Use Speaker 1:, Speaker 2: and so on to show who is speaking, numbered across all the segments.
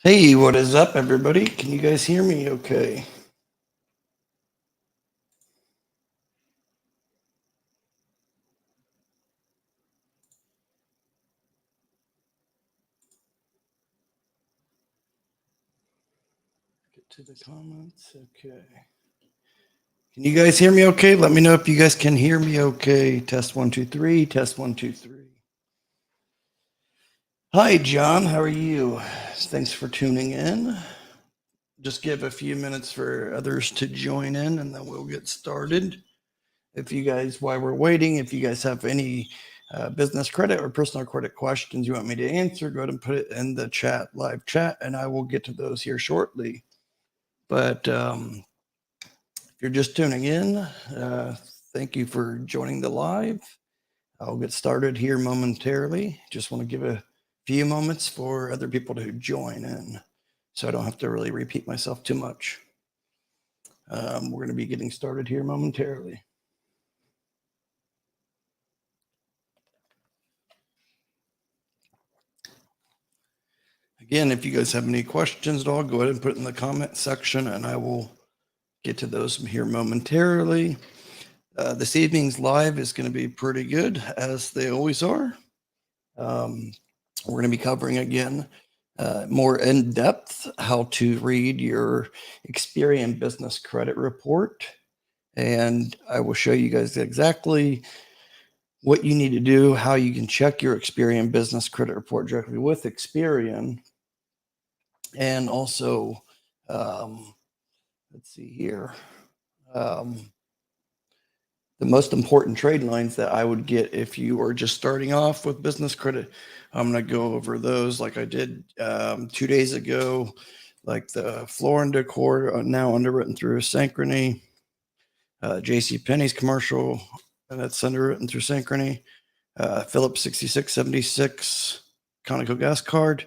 Speaker 1: Hey, what is up, everybody? Can you guys hear me okay? Get to the comments. Okay. Can you guys hear me okay? Let me know if you guys can hear me okay. Test 1, 2, 3. Test 1, 2, 3. Hi, John. How are you? Thanks for tuning in. Just give a few minutes for others to join in and then we'll get started. If you guys, while we're waiting, if you guys have any business credit or personal credit questions you want me to answer, go ahead and put it in the chat, live chat, and I will get to those here shortly. But if you're just tuning in, thank you for joining the live. I'll get started here momentarily. Just want to give a few moments for other people to join in so I don't have to really repeat myself too much. We're going to be getting started here momentarily. Again, if you guys have any questions at all, go ahead and put it in the comment section and I will get to those here momentarily. This evening's live is going to be pretty good, as they always are. We're going to be covering again more in depth how to read your Experian Business Credit Report. And I will show you guys exactly what you need to do, how you can check your Experian Business Credit Report directly with Experian. And also, let's see here. The most important trade lines that I would get if you are just starting off with business credit. I'm going to go over those like I did 2 days ago, like the Floor and Decor, now underwritten through Synchrony, JCPenney's commercial, and that's underwritten through Synchrony, Phillips 6676 Conoco gas card,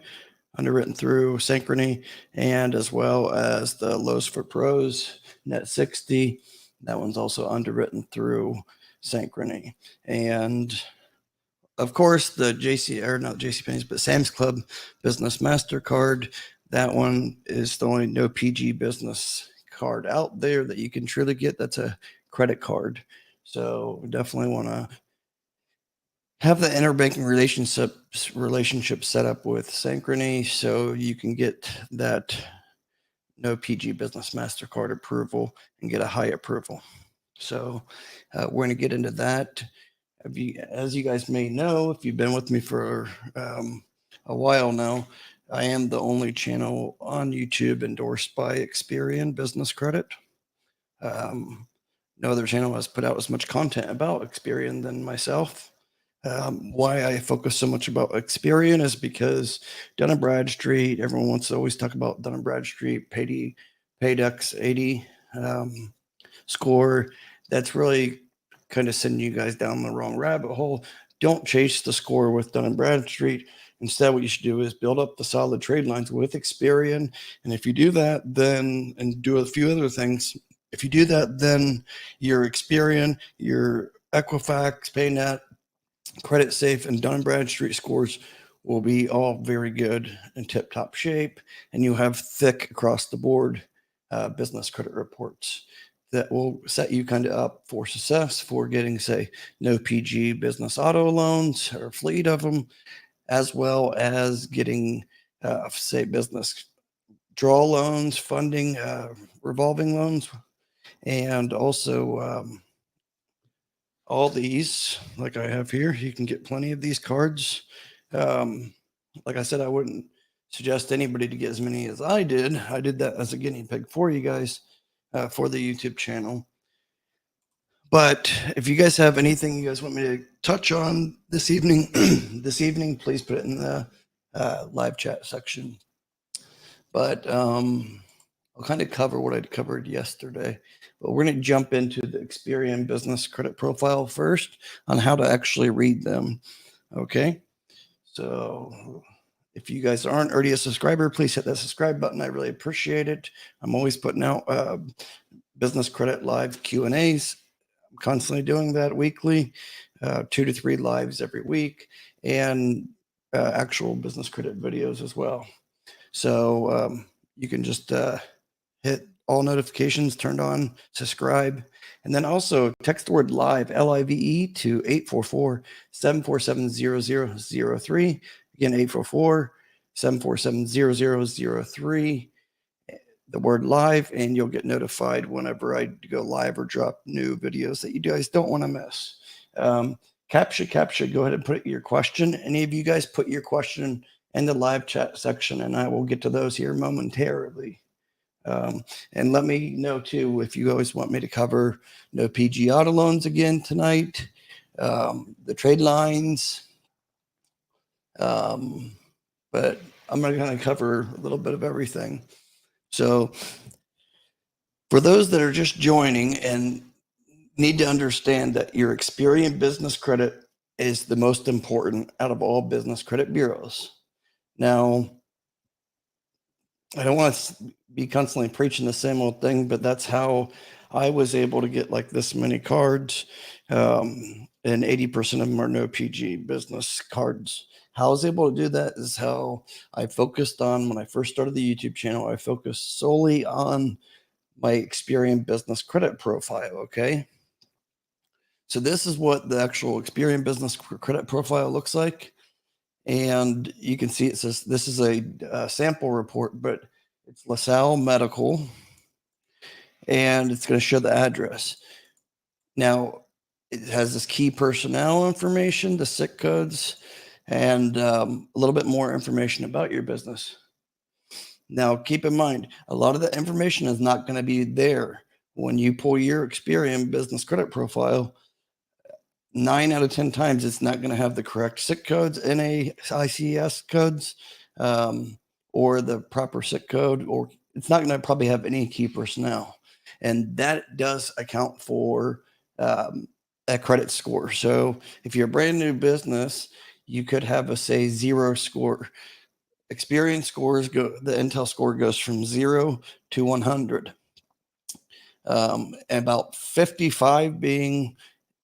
Speaker 1: underwritten through Synchrony, and as well as the Lowe's for Pros Net 60. That one's also underwritten through Synchrony. And of course, the not JCPenney's, but Sam's Club Business MasterCard. That one is the only no PG business card out there that you can truly get. That's a credit card. So definitely want to have the interbanking relationship set up with Synchrony so you can get that no PG business MasterCard approval and get a high approval. So we're going to get into that. As you guys may know, if you've been with me for a while now, I am the only channel on YouTube endorsed by Experian Business Credit. No other channel has put out as much content about Experian than myself. Why I focus so much about Experian is because Dun and Bradstreet, everyone wants to always talk about Dun and Bradstreet, Paydex 80 score. That's really kind of sending you guys down the wrong rabbit hole. Don't chase the score with Dun and Bradstreet. Instead, what you should do is build up the solid trade lines with Experian. And if you do that, then, and do a few other things, if you do that, then your Experian, your Equifax, PayNet, Creditsafe, and Dun and Bradstreet scores will be all very good and tip-top shape, and you have thick across the board business credit reports that will set you kind of up for success for getting, say, no PG business auto loans or a fleet of them, as well as getting, say, business draw loans, funding, revolving loans, and also all these, like I have here. You can get plenty of these cards. Like I said, I wouldn't suggest anybody to get as many as I did. I did that as a guinea pig for you guys for the YouTube channel. But if you guys have anything you guys want me to touch on this evening, please put it in the live chat section. But I'll kind of cover what I'd covered yesterday. But we're going to jump into the Experian Business Credit Profile first on how to actually read them. Okay. So if you guys aren't already a subscriber, please hit that subscribe button. I really appreciate it. I'm always putting out business credit live Q&As. I'm constantly doing that weekly, 2 to 3 lives every week, and actual business credit videos as well. So you can just hit all notifications turned on, subscribe, and then also text the word live, LIVE, to 844-747-0003. Again, 844-747-0003. The word live, and you'll get notified whenever I go live or drop new videos that you guys don't want to miss. Captcha, go ahead and put your question. Any of you guys put your question in the live chat section, and I will get to those here momentarily. And let me know too if you always want me to cover no PG auto loans again tonight, the trade lines, but I'm going to cover a little bit of everything. So for those that are just joining and need to understand that your Experian business credit is the most important out of all business credit bureaus. Now, I don't want to be constantly preaching the same old thing, but that's how I was able to get like this many cards. And 80% of them are no PG business cards. How I was able to do that is how I focused on, when I first started the YouTube channel, I focused solely on my Experian business credit profile. Okay. So this is what the actual Experian business credit profile looks like. And you can see it says this is a sample report, but it's LaSalle Medical, and it's going to show the address. Now, it has this key personnel information, the SIC codes, and a little bit more information about your business. Now, keep in mind, a lot of the information is not going to be there when you pull your Experian business credit profile. 9 out of 10 times, it's not going to have the correct SIC codes, NAICS codes, or the proper SIC code, or it's not going to probably have any key personnel. And that does account for a credit score. So if you're a brand new business, you could have a, say, 0 score. Experian scores the Intel score goes from 0 to 100. About 55 being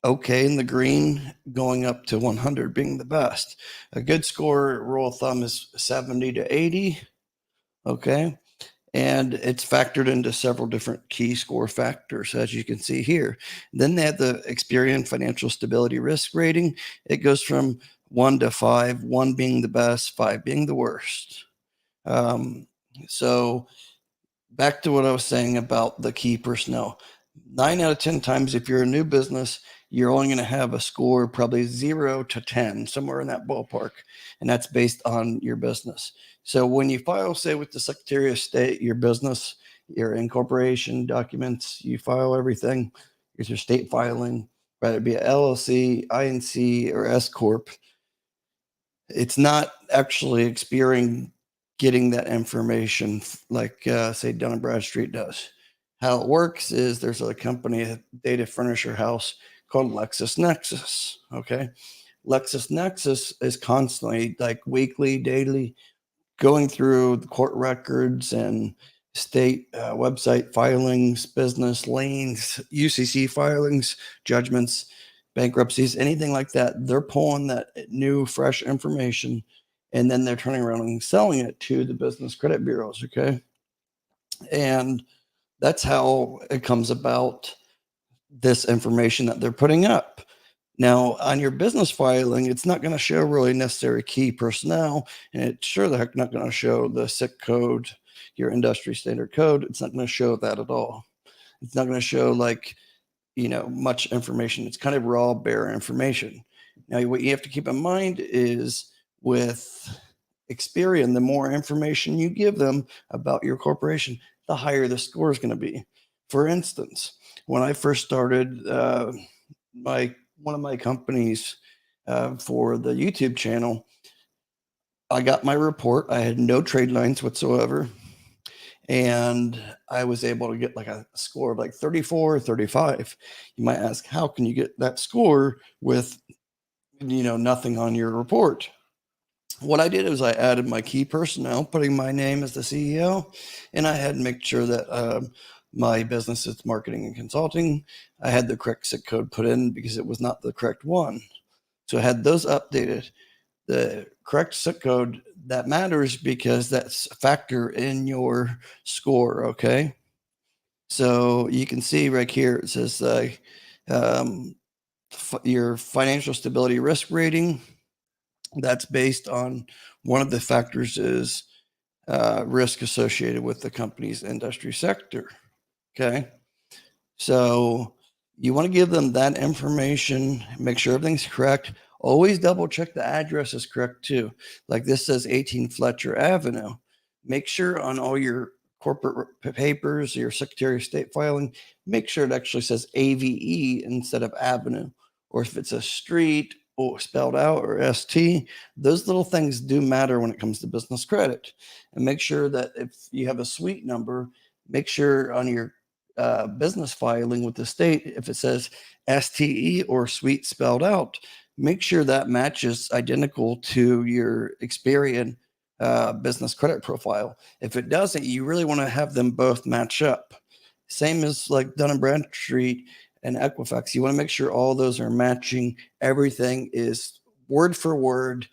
Speaker 1: okay in the green, going up to 100 being the best. A good score, rule of thumb, is 70 to 80. Okay. And it's factored into several different key score factors, as you can see here. Then they have the Experian Financial Stability Risk Rating. It goes from 1 to 5, 1 being the best, 5 being the worst. So back to what I was saying about the key personnel. 9 out of 10 times, if you're a new business, you're only going to have a score probably 0 to 10, somewhere in that ballpark. And that's based on your business. So when you file, say, with the Secretary of State, your business, your incorporation documents, you file everything, it's your state filing, whether it be a LLC, INC, or S Corp. It's not actually Experian getting that information like, say, Dun and Bradstreet does. How it works is there's a company, a data furnisher house called LexisNexis. Okay. LexisNexis is constantly, like weekly, daily, going through the court records and state website filings, business liens, UCC filings, judgments, bankruptcies, anything like that. They're pulling that new, fresh information, and then they're turning around and selling it to the business credit bureaus. Okay. And that's how it comes about, this information that they're putting up. Now, on your business filing, it's not going to show really necessary key personnel, and it's sure the heck not going to show the SIC code, your industry standard code. It's not going to show that at all. It's not going to show, like, much information. It's kind of raw, bare information. Now, what you have to keep in mind is with Experian, the more information you give them about your corporation, the higher the score is going to be. For instance, when I first started one of my companies for the YouTube channel, I got my report. I had no trade lines whatsoever. And I was able to get like a score of like 34 or 35. You might ask, how can you get that score with, nothing on your report? What I did was I added my key personnel, putting my name as the CEO, and I had to make sure that my business is marketing and consulting. I had the correct SIC code put in because it was not the correct one. So I had those updated. The correct zip code that matters because that's a factor in your score. Okay. So you can see right here, it says um, your financial stability risk rating. That's based on one of the factors is risk associated with the company's industry sector. Okay. So you want to give them that information, make sure everything's correct. Always double check the address is correct too. Like this says 18 Fletcher Avenue. Make sure on all your corporate papers, your Secretary of State filing, make sure it actually says AVE instead of Avenue. Or if it's a street or spelled out or ST, those little things do matter when it comes to business credit. And make sure that if you have a suite number, make sure on your business filing with the state, if it says STE or suite spelled out, make sure that matches identical to your Experian business credit profile. If it doesn't, you really want to have them both match up. Same as like Dun and Bradstreet and Equifax. You want to make sure all those are matching. Everything is word for word,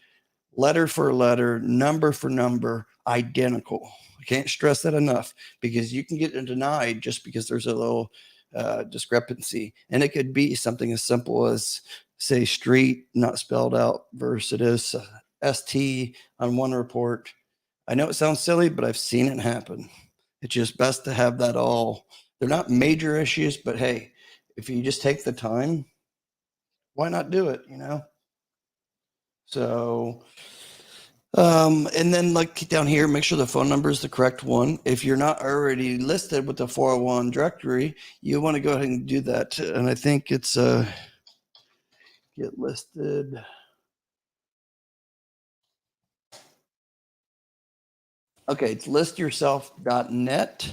Speaker 1: letter for letter, number for number, identical. I can't stress that enough because you can get denied just because there's a little discrepancy. And it could be something as simple as, say, street not spelled out versus it is ST on one report. I know it sounds silly, but I've seen it happen. It's just best to have that all. They're not major issues, but hey, if you just take the time, why not do it, you know? So, and then like down here, make sure the phone number is the correct one. If you're not already listed with the 401 directory, you want to go ahead and do that. And I think it's get listed. Okay, it's listyourself.net.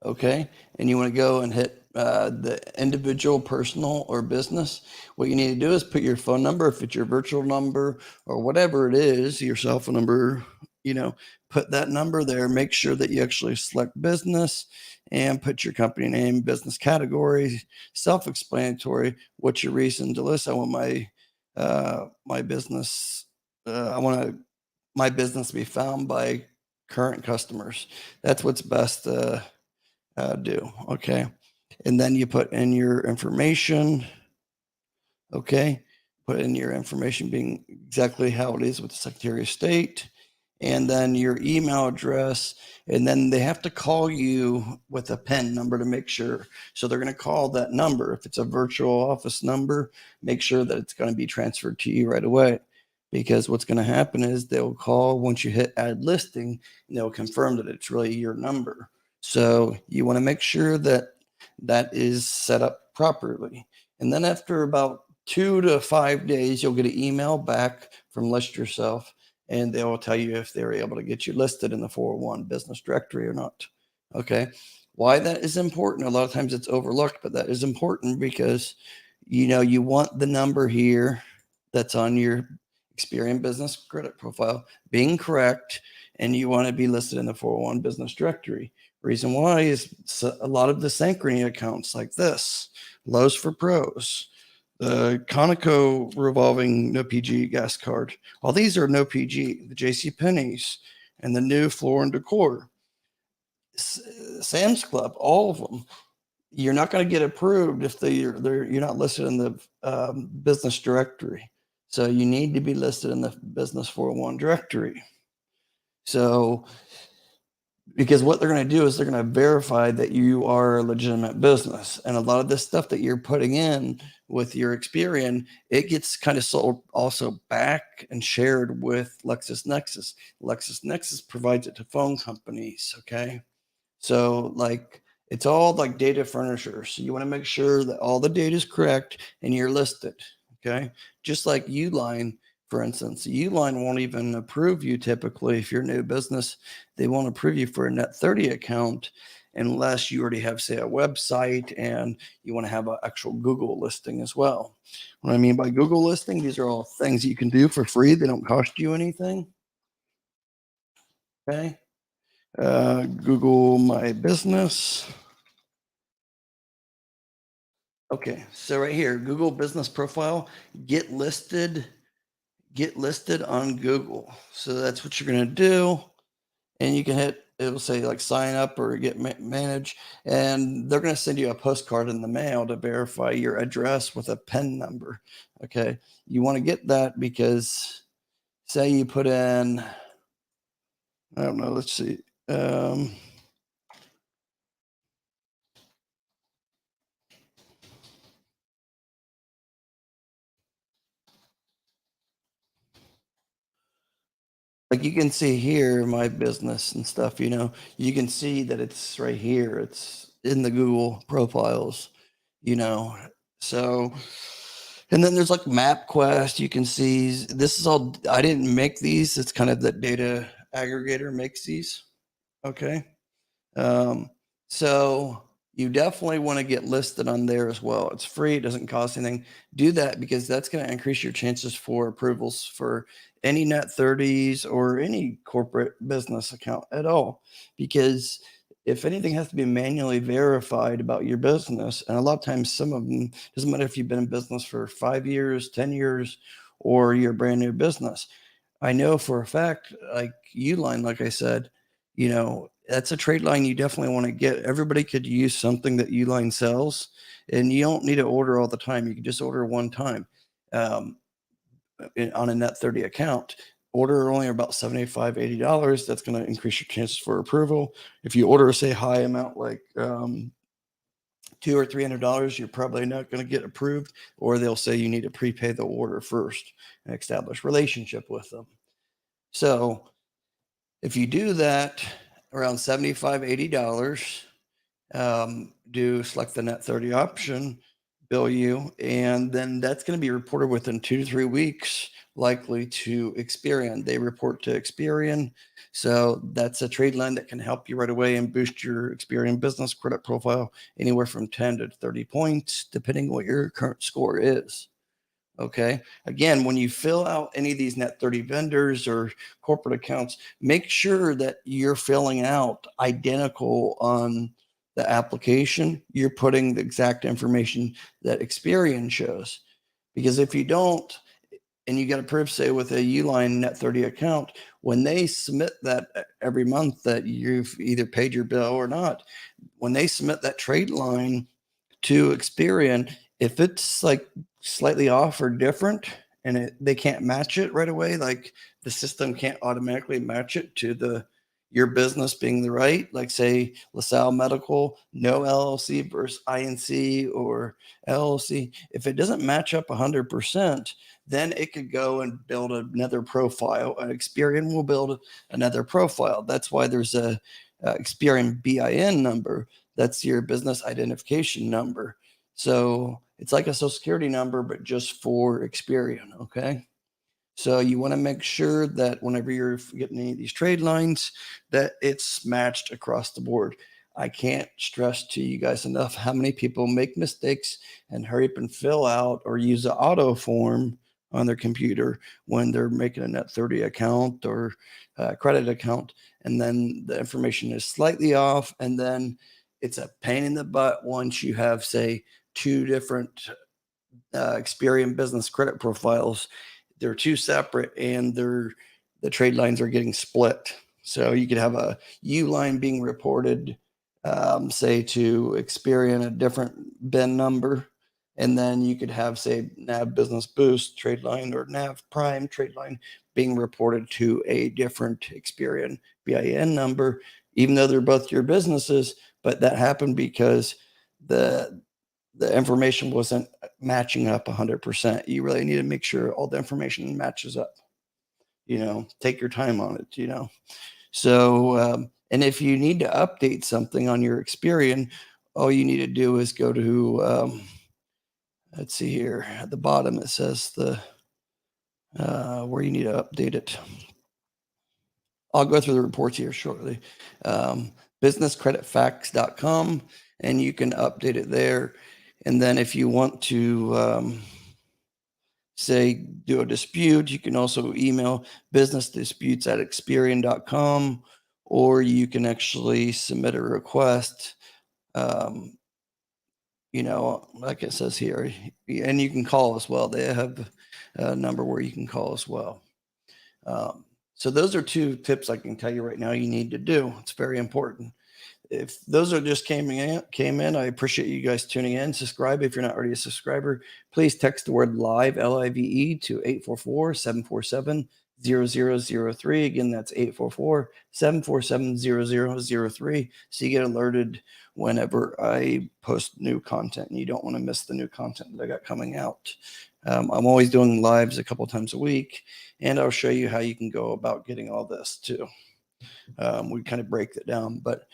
Speaker 1: Okay, and you want to go and hit the individual, personal, or business. What you need to do is put your phone number, if it's your virtual number or whatever it is, your cell phone number, you know, put that number there. Make sure that you actually select business and put your company name, business category, self-explanatory. What's your reason to list? I want my business. I want my business to be found by current customers. That's what's best. Do. Okay. And then you put in your information. Okay. Put in your information being exactly how it is with the Secretary of State. And then your email address. And then they have to call you with a PIN number to make sure. So they're going to call that number. If it's a virtual office number, make sure that it's going to be transferred to you right away. Because what's going to happen is they'll call once you hit add listing and they'll confirm that it's really your number. So you want to make sure that that is set up properly. And then after about 2 to 5 days, you'll get an email back from List Yourself, and they will tell you if they're able to get you listed in the 401 business directory or not. Okay. Why that is important, a lot of times it's overlooked, but that is important because you want the number here that's on your Experian business credit profile being correct, and you want to be listed in the 401 business directory. Reason why is a lot of the Synchrony accounts like this, Lowe's for Pros, the Conoco revolving no PG gas card. All these are no PG. The J.C. Penney's and the new Floor and Decor, Sam's Club, all of them. You're not going to get approved if you're not listed in the business directory. So you need to be listed in the business 401 directory. So because what they're going to do is they're going to verify that you are a legitimate business. And a lot of this stuff that you're putting in with your Experian, it gets kind of sold also back and shared with LexisNexis. LexisNexis provides it to phone companies. Okay. So like it's all like data furniture. So you want to make sure that all the data is correct and you're listed. Okay. Just like Uline, for instance, Uline won't even approve you typically if you're a new business. They won't approve you for a Net 30 account unless you already have, say, a website and you want to have an actual Google listing as well. What I mean by Google listing, these are all things you can do for free. They don't cost you anything. Okay. Google My Business. Okay, so right here, Google Business Profile, get listed get listed on Google. So that's what you're going to do. And you can hit, it'll say like sign up or get manage. And they're going to send you a postcard in the mail to verify your address with a PIN number. Okay. You want to get that because say you put in, I don't know, let's see. Like you can see here, my business and stuff, you can see that it's right here. It's in the Google profiles, you know. So, and then there's like MapQuest. You can see this is all, I didn't make these. It's kind of the data aggregator makes these. Okay. Um, so you definitely want to get listed on there as well. It's free. It doesn't cost anything. Do that because that's going to increase your chances for approvals for any net 30s or any corporate business account at all. Because if anything has to be manually verified about your business, and a lot of times some of them, doesn't matter if you've been in business for 5 years, 10 years, or you're a brand new business. I know for a fact, like Uline, like I said, that's a trade line you definitely want to get. Everybody could use something that Uline sells, and you don't need to order all the time. You can just order one time um, on a net 30 account. Order only about $75, $80. That's going to increase your chances for approval. If you order, say, high amount like $200 or $300, you're probably not going to get approved, or they'll say you need to prepay the order first and establish relationship with them. So if you do that around $75, $80, do select the net 30 option, bill you, and then that's going to be reported within 2 to 3 weeks, likely to Experian. They report to Experian. So that's a trade line that can help you right away and boost your Experian business credit profile anywhere from 10 to 30 points, depending what your current score is. Okay. Again, when you fill out any of these net 30 vendors or corporate accounts, make sure that you're filling out identical on the application. You're putting the exact information that Experian shows. Because if you don't, and you got a proof, say with a Uline net 30 account, when they submit that every month that you've either paid your bill or not, when they submit that trade line to Experian, if it's like slightly off or different and they can't match it right away, like the system can't automatically match it to your business being the right, like say LaSalle Medical, no LLC versus INC or LLC. If it doesn't match up 100%, then it could go and build another profile. Experian will build another profile. That's why there's a Experian BIN number. That's your business identification number. So it's like a social security number, but just for Experian. Okay. So you want to make sure that whenever you're getting any of these trade lines, that it's matched across the board. I can't stress to you guys enough how many people make mistakes and hurry up and fill out or use an auto form on their computer when they're making a net 30 account or credit account. And then the information is slightly off. And then it's a pain in the butt once you have, say, two different Experian business credit profiles. They're two separate and the trade lines are getting split. So you could have a U line being reported, say to Experian a different BIN number. And then you could have, say, NAV Business Boost trade line or NAV Prime trade line being reported to a different Experian BIN number, even though they're both your businesses. But that happened because the information wasn't matching up 100%. You really need to make sure all the information matches up. Take your time on it. So, and if you need to update something on your Experian, all you need to do is go to, let's see here at the bottom, it says where you need to update it. I'll go through the reports here shortly. Businesscreditfacts.com, and you can update it there. And then if you want to, say, do a dispute, you can also email businessdisputes@experian.com, or you can actually submit a request, like it says here, and you can call as well. They have number where you can call as well. So those are 2 tips I can tell you right now you need to do. It's very important. If those are just came in, I appreciate you guys tuning in. Subscribe if you're not already a subscriber. Please text the word live, LIVE, to 844-747-0003. Again, that's 844-747-0003. So you get alerted whenever I post new content, and you don't want to miss the new content that I got coming out. I'm always doing lives a couple times a week, and I'll show you how you can go about getting all this too. We kind of break it down, but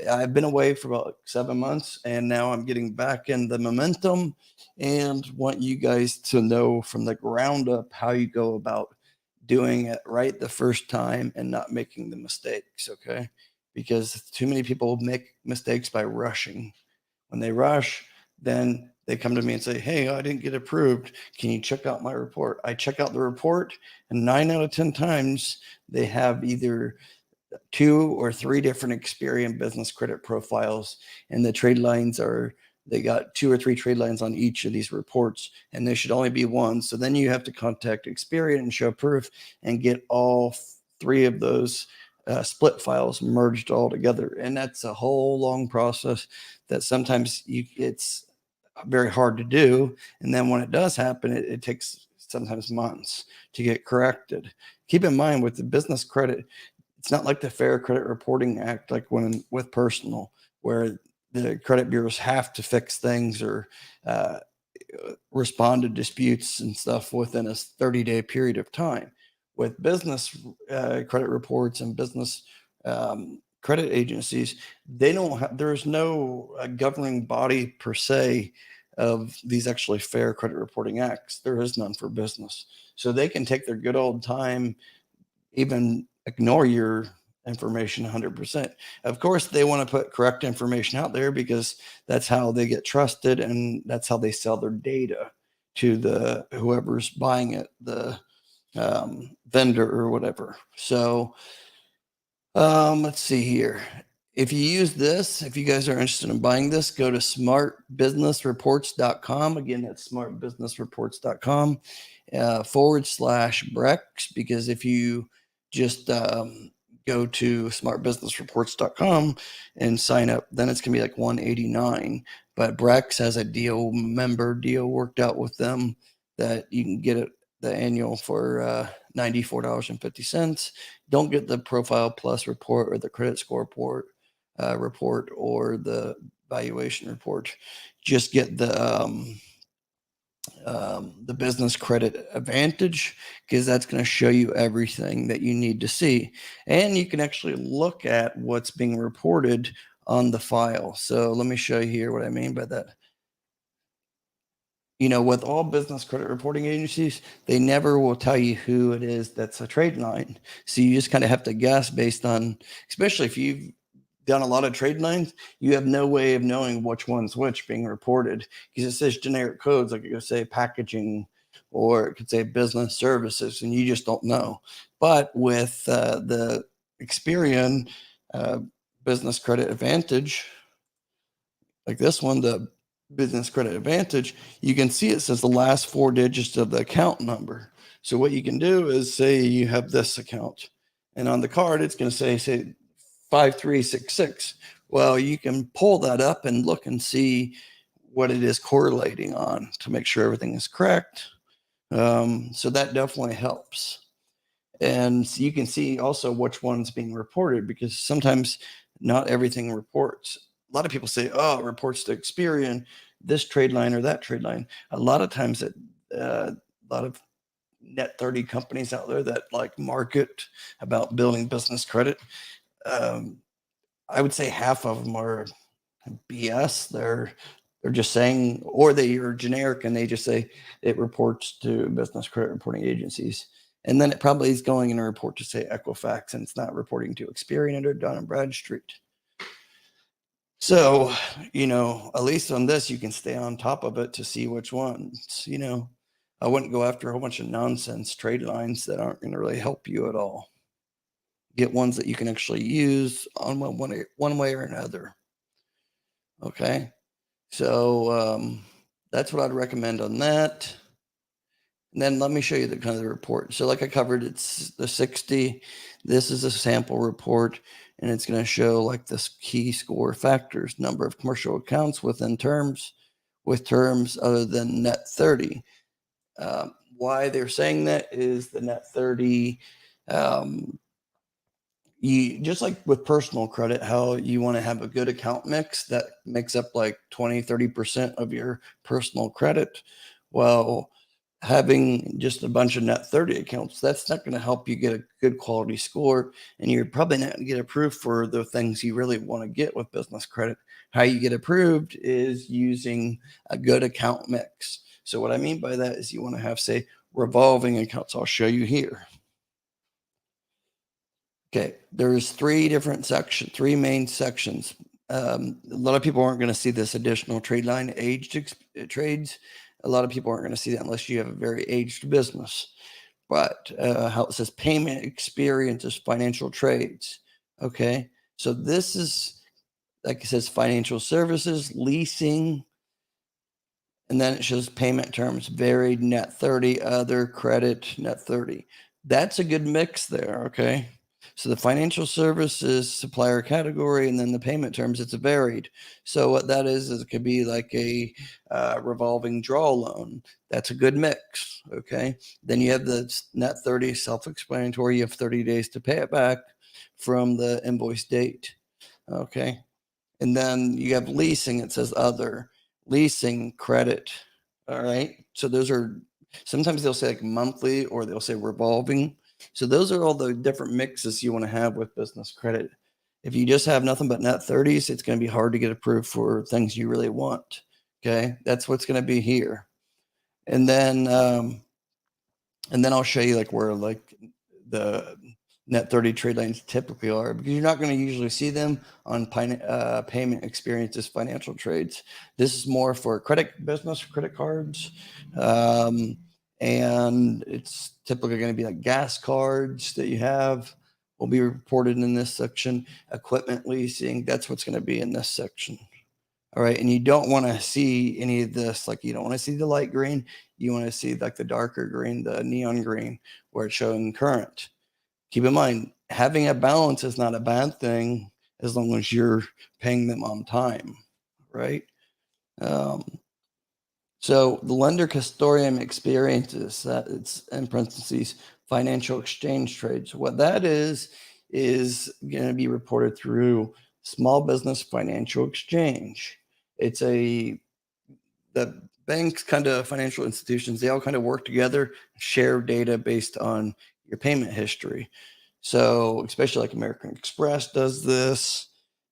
Speaker 1: I've been away for about 7 months, and now I'm getting back in the momentum and want you guys to know from the ground up how you go about doing it right the first time and not making the mistakes. Okay. Because too many people make mistakes by rushing. When they rush, then they come to me and say, "Hey, I didn't get approved. Can you check out my report?" I check out the report, and 9 out of 10 times they have either 2 or 3 different Experian business credit profiles, and the trade lines they got 2 or 3 trade lines on each of these reports, and there should only be one. So then you have to contact Experian and show proof and get all 3 of those split files merged all together, and that's a whole long process that sometimes it's very hard to do. And then when it does happen, it takes sometimes months to get corrected. Keep in mind, with the business credit, it's not like the Fair Credit Reporting Act, like when with personal, where the credit bureaus have to fix things or respond to disputes and stuff within a 30-day period of time. With business credit reports and business credit agencies, there's no governing body per se of these actually Fair Credit Reporting Acts. There is none for business. So they can take their good old time, even ignore your information 100%. Of course, they want to put correct information out there because that's how they get trusted, and that's how they sell their data to the whoever's buying it, the vendor or whatever. So let's see here. If you use this, if you guys are interested in buying this, go to smartbusinessreports.com. Again, that's smartbusinessreports.com /Brex, because if you just go to smartbusinessreports.com and sign up, then it's going to be like $189. But Brex has a member deal worked out with them that you can get the annual for $94.50. Don't get the Profile Plus report or the credit score report or the valuation report. Just get the business credit advantage, because that's going to show you everything that you need to see, and you can actually look at what's being reported on the file. So let me show you here what I mean by that. With all business credit reporting agencies, they never will tell you who it is that's a trade line. So you just kind of have to guess based on, especially if you've done a lot of trade lines, you have no way of knowing which one's which being reported, because it says generic codes, like it could say packaging or it could say business services, and you just don't know. But with the Experian business credit advantage, like this one, the business credit advantage, you can see it says the last 4 digits of the account number. So what you can do is say you have this account, and on the card it's going to say 5366. Well, you can pull that up and look and see what it is correlating on to make sure everything is correct. So that definitely helps. And so you can see also which one's being reported, because sometimes not everything reports. A lot of people say, "Oh, it reports to Experian, this trade line or that trade line." A lot of times, a lot of net 30 companies out there that like market about building business credit, I would say half of them are BS. They're just saying, or they are generic and they just say it reports to business credit reporting agencies. And then it probably is going in a report to say Equifax, and it's not reporting to Experian or Dun and Bradstreet. So, at least on this, you can stay on top of it to see which ones, I wouldn't go after a whole bunch of nonsense trade lines that aren't going to really help you at all. Get ones that you can actually use on one way or another. Okay. So that's what I'd recommend on that. And then let me show you the kind of the report. So like I covered, it's the 60. This is a sample report, and it's going to show like this key score factors, number of commercial accounts within terms, with terms other than net 30. Why they're saying that is the net 30, you just like with personal credit, how you want to have a good account mix that makes up like 20-30% of your personal credit. Well, having just a bunch of net 30 accounts, that's not going to help you get a good quality score, and you're probably not going to get approved for the things you really want to get with business credit. How you get approved is using a good account mix. So what I mean by that is you want to have, say, revolving accounts. I'll show you here. Okay, there's three main sections. A lot of people aren't going to see this additional trade line aged trades. A lot of people aren't going to see that unless you have a very aged business. But how it says payment experiences, financial trades. Okay, so this is, like it says, financial services, leasing, and then it shows payment terms, varied, net 30, other, credit, net 30. That's a good mix there, okay? So the financial services supplier category, and then the payment terms, it's a varied. So what that is it could be like a revolving draw loan. That's a good mix, okay? Then you have the net 30, self-explanatory. You have 30 days to pay it back from the invoice date, okay? And then you have leasing, it says other, leasing, credit. All right. So those are, sometimes they'll say like monthly or they'll say revolving. So those are all the different mixes you want to have with business credit. If you just have nothing but net 30s, it's going to be hard to get approved for things you really want. Okay. That's what's going to be here. And then I'll show you like where like the net 30 trade lines typically are, because you're not going to usually see them on payment experiences, financial trades. This is more for business credit cards. And it's typically going to be like gas cards that you have will be reported in this section. Equipment leasing, that's what's going to be in this section. All right. And you don't want to see any of this. Like you don't want to see the light green. You want to see like the darker green, the neon green, where it's showing current. Keep in mind, having a balance is not a bad thing as long as you're paying them on time, right? So the lender custodian experiences, that it's in parentheses, financial exchange trades. What that is going to be reported through small business financial exchange. It's the banks, kind of financial institutions, they all kind of work together, share data based on your payment history. So especially like American Express does this.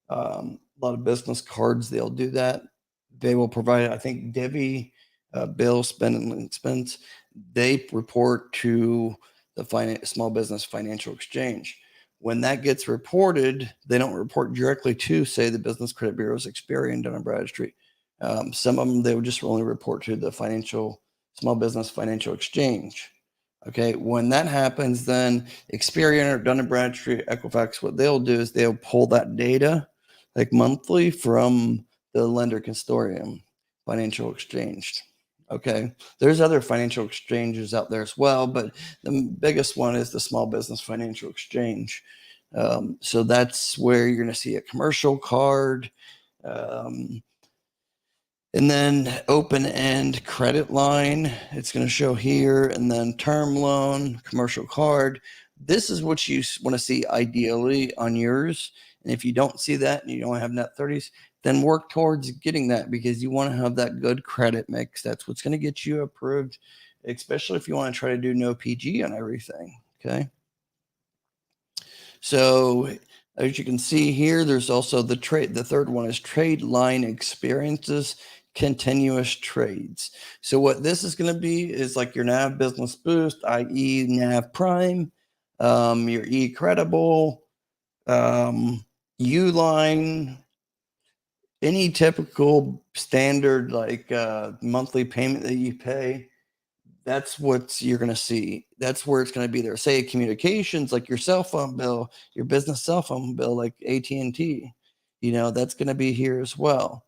Speaker 1: A lot of business cards, they'll do that. They will provide, I think, Divvy, bill, spend and expense. They report to the small business financial exchange. When that gets reported, they don't report directly to, say, the Business Credit Bureau's Experian, Dun and Bradstreet. Some of them, they would just only report to the small business financial exchange. Okay, when that happens, then Experian or Dun and Bradstreet, Equifax, what they'll do is they'll pull that data like monthly from the lender consortium financial exchange. Okay, there's other financial exchanges out there as well, but the biggest one is the small business financial exchange. So that's where you're going to see a commercial card. And then open-end credit line, it's going to show here, and then term loan, commercial card. This is what you want to see ideally on yours. And if you don't see that and you don't have net 30s, then work towards getting that, because you want to have that good credit mix. That's what's going to get you approved, especially if you want to try to do no PG on everything. Okay. So as you can see here, there's also the third one is trade line experiences, continuous trades. So what this is going to be is like your NAV Business Boost, i.e. NAV Prime, your E-Credible, Uline, any typical standard like monthly payment that you pay. That's what you're going to see. That's where it's going to be there. Say communications, like your cell phone bill, your business cell phone bill, like AT&T, that's going to be here as well.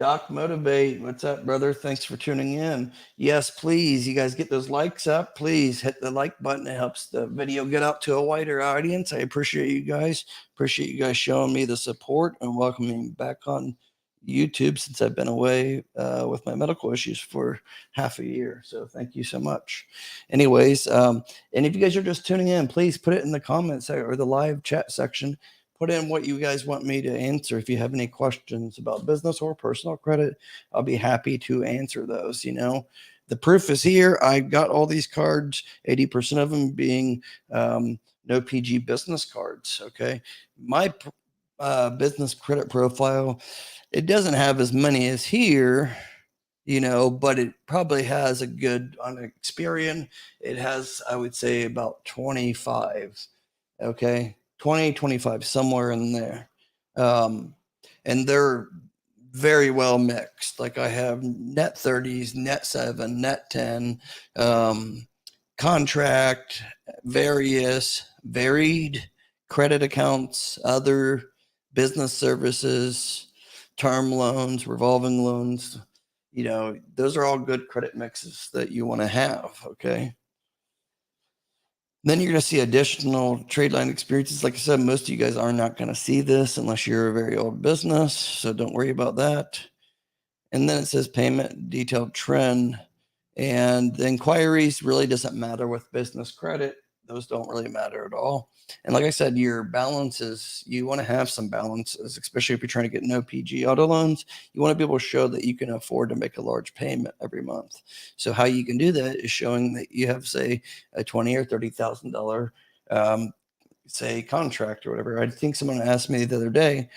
Speaker 1: Doc Motivate, what's up, brother? Thanks for tuning in. Yes, please, you guys get those likes up. Please hit the like button. It helps the video get out to a wider audience. I appreciate you guys. Appreciate you guys showing me the support and welcoming me back on YouTube since I've been away with my medical issues for half a year. So thank you so much. Anyways, and if you guys are just tuning in, please put it in the comments or the live chat section. Put in what you guys want me to answer. If you have any questions about business or personal credit, I'll be happy to answer those. You know, the proof is here. I got all these cards, 80% of them being no PG business cards. Okay. My business credit profile, it doesn't have as many as here, you know, but it probably has a good on Experian. It has, I would say, about 25. Okay. 20, 25, somewhere in there. And they're very well mixed. Like I have net 30s, net 7, net 10, contract, various, varied credit accounts, other business services, term loans, revolving loans. You know, those are all good credit mixes that you want to have. Okay. Then you're going to see additional trade line experiences. Like I said, most of you guys are not going to see this unless you're a very old business. So don't worry about that. And then it says payment detailed trend. And the inquiries really doesn't matter with business credit. Those don't really matter at all. And like I said, your balances, you want to have some balances, especially if you're trying to get no PG auto loans. You want to be able to show that you can afford to make a large payment every month. So how you can do that is showing that you have, say, a $20,000 or $30,000 say contract or whatever. I think someone asked me the other day,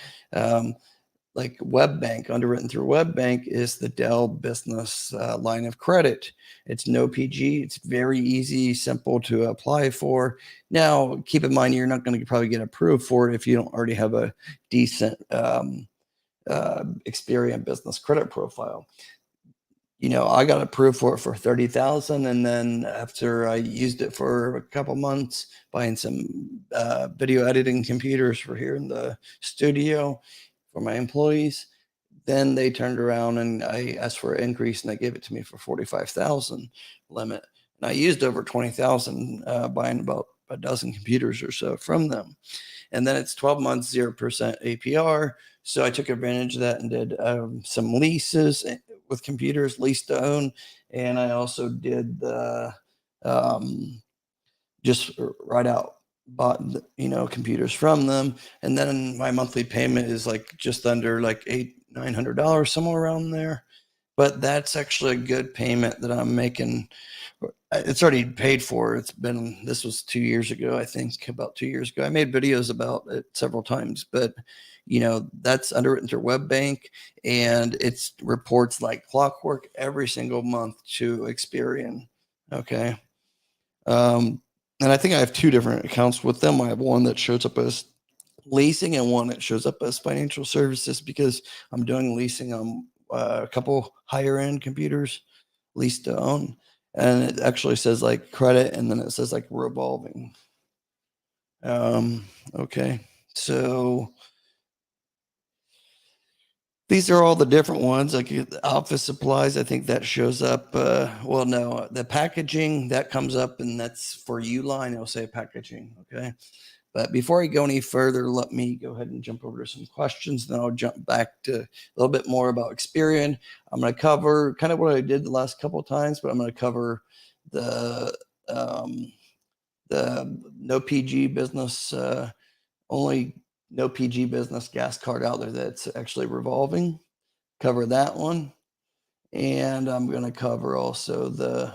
Speaker 1: like WebBank, underwritten through WebBank, is the Dell business line of credit. It's no PG. It's very easy, simple to apply for. Now, keep in mind, you're not going to probably get approved for it if you don't already have a decent Experian business credit profile. You know, I got approved for it for 30,000, and then after I used it for a couple months, buying some video editing computers for here in the studio for my employees, then they turned around and I asked for an increase, and they gave it to me for 45,000 limit. And I used over 20,000 buying about a dozen computers or so from them. And then it's 12 months, 0% APR. So I took advantage of that and did some leases with computers, lease to own. And I also did the just right out bought, you know, computers from them. And then my monthly payment is like just under like $900, somewhere around there. But that's actually a good payment that I'm making. It's already paid for. This was 2 years ago, I think, about 2 years ago. I made videos about it several times, but you know, that's underwritten through WebBank, and it's reports like clockwork every single month to Experian. Okay. And I think I have two different accounts with them. I have one that shows up as leasing and one that shows up as financial services because I'm doing leasing on a couple higher end computers, lease to own. And it actually says like credit, and then it says like revolving. Okay. So these are all the different ones, like the office supplies. I think that shows up. Well, no, the packaging that comes up, and that's for Uline. It'll say packaging. Okay. But before I go any further, let me go ahead and jump over to some questions. Then I'll jump back to a little bit more about Experian. I'm going to cover kind of what I did the last couple of times, but I'm going to cover the no PG business, only no PG business gas card out there that's actually revolving. Cover that one. And I'm going to cover also the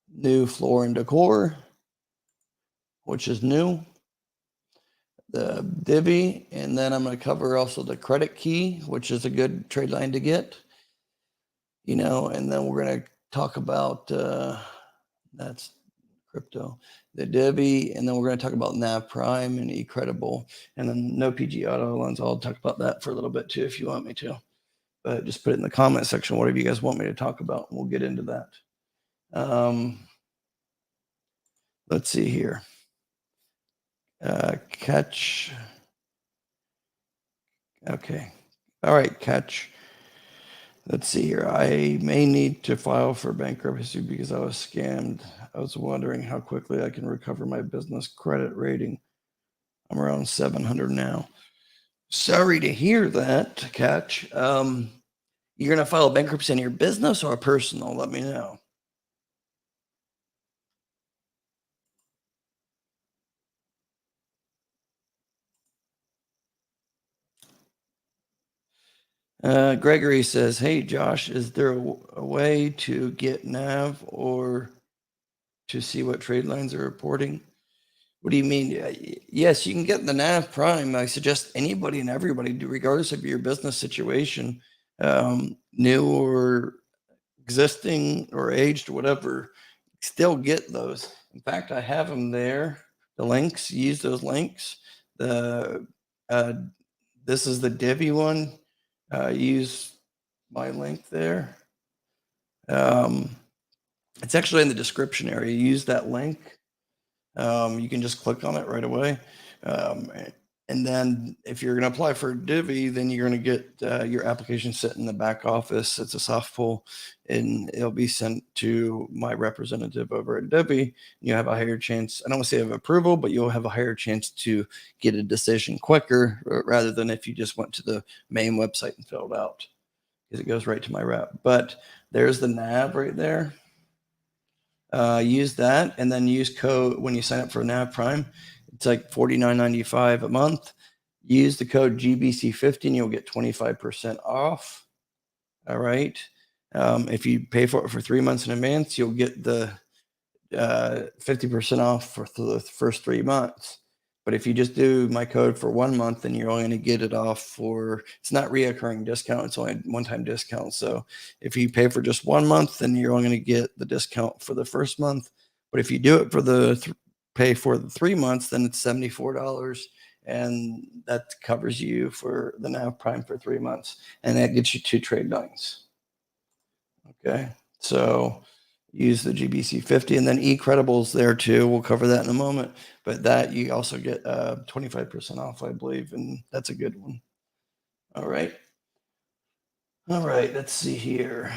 Speaker 1: new floor and decor, which is new, the divvy, and then I'm going to cover also the credit key, which is a good trade line to get, you know, and then we're going to talk about that's crypto, the divvy, and then we're going to talk about nav prime and eCredible, and then no PG auto loans. I'll talk about that for a little bit too if you want me to, but just put it in the comment section whatever you guys want me to talk about, and we'll get into that. Let's see here. Catch. Okay. All right, catch. Let's see here. I may need to file for bankruptcy because I was scammed. I was wondering how quickly I can recover my business credit rating. I'm around 700 now. Sorry to hear that, Catch. You're going to file bankruptcy in your business or personal? Let me know. Gregory says, hey, Josh, is there a way to get NAV or to see what trade lines are reporting? What do you mean? Yes, you can get the NAV Prime. I suggest anybody and everybody, regardless of your business situation, new or existing or aged, whatever, still get those. In fact, I have them there. The links, use those links. The this is the Divi one. Use my link there. It's actually in the description area. Use that link. You can just click on it right away. And then if you're going to apply for Divi, then you're going to get your application sent in the back office. It's a soft pull, and it'll be sent to my representative over at Divi. You have a higher chance, I don't want to say of approval, but you'll have a higher chance to get a decision quicker rather than if you just went to the main website and filled out, because it goes right to my rep. But there's the NAV right there. Use that, and then use code when you sign up for NAV Prime. It's like $49.95 a month. Use the code GBC50 and you'll get 25% off. All right. If you pay for it for 3 months in advance, you'll get the 50% off for the first 3 months. But if you just do my code for 1 month, then you're only going to get it off for, it's not reoccurring discount. It's only one-time discount. So if you pay for just 1 month, then you're only going to get the discount for the first month. But if you do it for the pay for the 3 months, then it's $74. And that covers you for the NAV Prime for 3 months. And that gets you 2 trade lines. Okay. So use the GBC50, and then eCredible's there too. We'll cover that in a moment, but that you also get 25% off, I believe, and that's a good one. All right. All right, let's see here.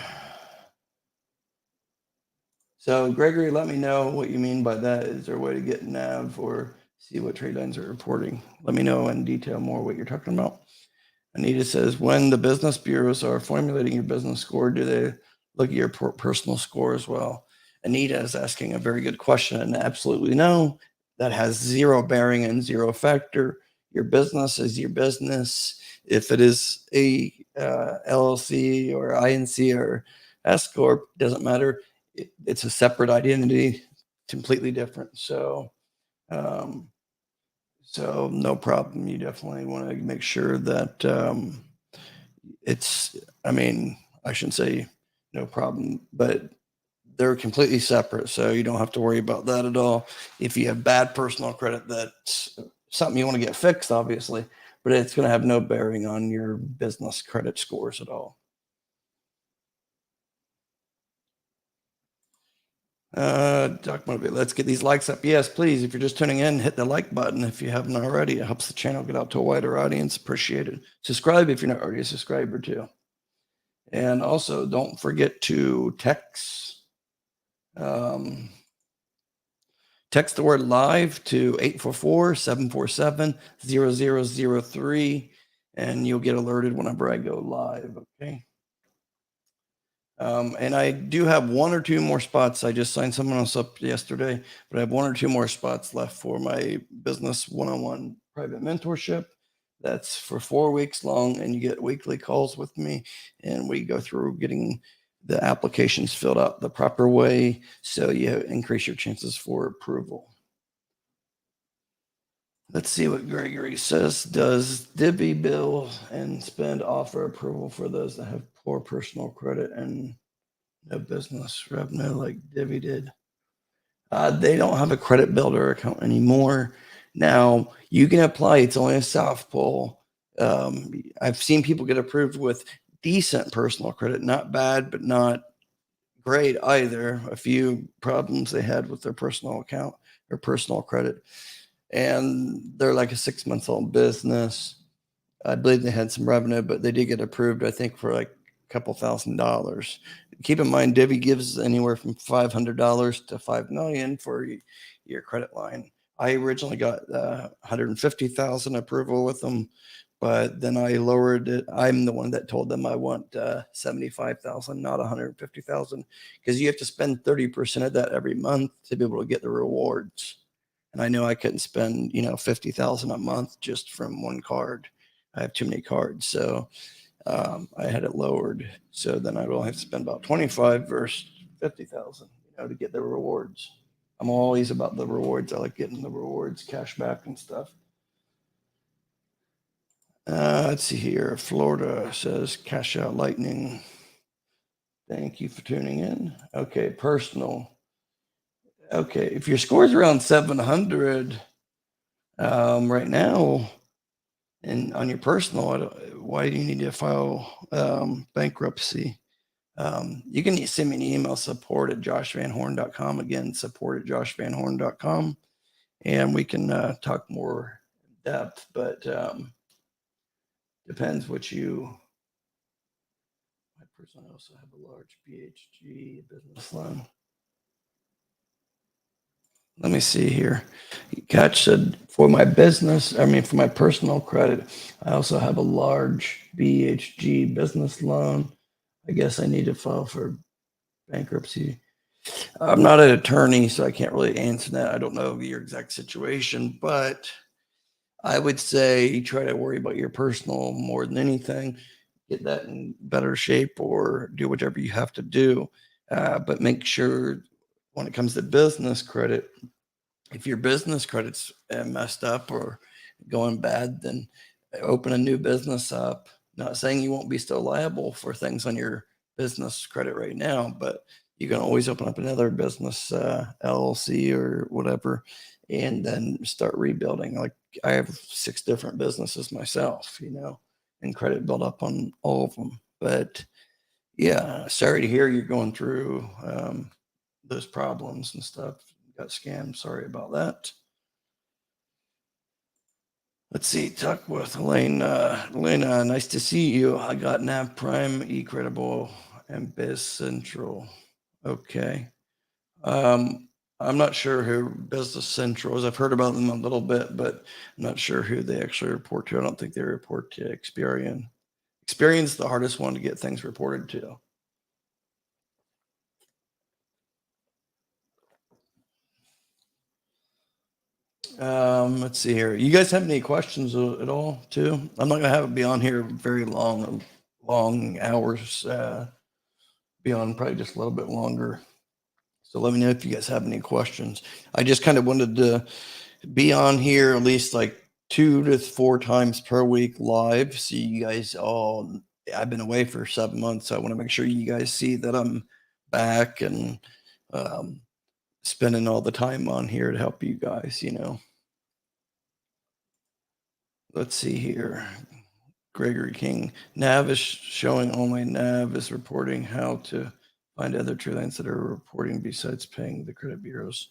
Speaker 1: So Gregory, let me know what you mean by that. Is there a way to get NAV or see what trade lines are reporting? Let me know in detail more what you're talking about. Anita says, when the business bureaus are formulating your business score, do they look at your personal score as well? Anita is asking a very good question, and absolutely no. That has zero bearing and zero factor. Your business is your business. If it is a LLC or INC or S corp, doesn't matter. It's a separate identity, completely different. So no problem. You definitely want to make sure that it's, I mean, I shouldn't say no problem, but they're completely separate. So you don't have to worry about that at all. If you have bad personal credit, that's something you want to get fixed, obviously, but it's going to have no bearing on your business credit scores at all. Let's get these likes up. Yes, please. If you're just tuning in, hit the like button if you haven't already. It helps the channel get out to a wider audience. Appreciate it. Subscribe if you're not already a subscriber too. And also, don't forget to text the word live to 844-747-0003, and you'll get alerted whenever I go live. Okay. And I do have 1 or 2 more spots. I just signed someone else up yesterday, but I have 1 or 2 more spots left for my business one-on-one private mentorship. That's for 4 weeks long, and you get weekly calls with me, and we go through getting the applications filled out the proper way so you increase your chances for approval. Let's see what Gregory says. Does Divi bill and spend offer approval for those that have poor personal credit and no business revenue like Divi did? They don't have a credit builder account anymore. Now you can apply. It's only a soft pull. I've seen people get approved with decent personal credit, not bad, but not great either. A few problems they had with their personal account or personal credit, and they're like a 6-month-old business. I believe they had some revenue, but they did get approved, I think, for like a couple $1,000s. Keep in mind, Divvy gives anywhere from $500 to $5 million for your credit line. I originally got 150,000 approval with them, but then I lowered it. I'm the one that told them I want 75,000, not 150,000, because you have to spend 30% of that every month to be able to get the rewards. And I know I couldn't spend 50,000 a month just from one card. I have too many cards, so I had it lowered. So then I'd only have to spend about 25 versus 50,000, to get the rewards. I'm always about the rewards. I like getting the rewards, cash back and stuff. Let's see here. Florida says cash out lightning. Thank you for tuning in. Okay, personal. Okay, if your score is around 700 right now, and on your personal, why do you need to file bankruptcy? You can send me an email, support@joshvanhorn.com. Again, support@joshvanhorn.com. And we can talk more in depth, but depends what you. My person, I also have a large BHG business loan. Let me see here. Catch said, for my personal credit, I also have a large BHG business loan. I guess I need to file for bankruptcy. I'm not an attorney, so I can't really answer that. I don't know your exact situation, but I would say try to worry about your personal more than anything. Get that in better shape or do whatever you have to do. But make sure when it comes to business credit, if your business credit's messed up or going bad, then open a new business up. Not saying you won't be still liable for things on your business credit right now, but you can always open up another business LLC or whatever, and then start rebuilding. Like I have 6 different businesses myself, and credit built up on all of them. But yeah, sorry to hear you're going through those problems and stuff. Got scammed. Sorry about that. Let's see. Talk with Elena. Elena, nice to see you. I got Nav Prime, eCredible, and Biz Central. Okay. I'm not sure who Business Central is. I've heard about them a little bit, but I'm not sure who they actually report to. I don't think they report to Experian. Experian's the hardest one to get things reported to. Let's see here. You guys have any questions at all too? I'm not gonna have it be on here very long hours, be on probably just a little bit longer. So let me know if you guys have any questions. I just kind of wanted to be on here at least like 2 to 4 times per week live. See you guys all. I've been away for 7 months, so I want to make sure you guys see that I'm back and spending all the time on here to help you guys, Let's see here. Gregory King. Nav is showing only Nav is reporting how to find other true lines that are reporting besides paying the credit bureaus.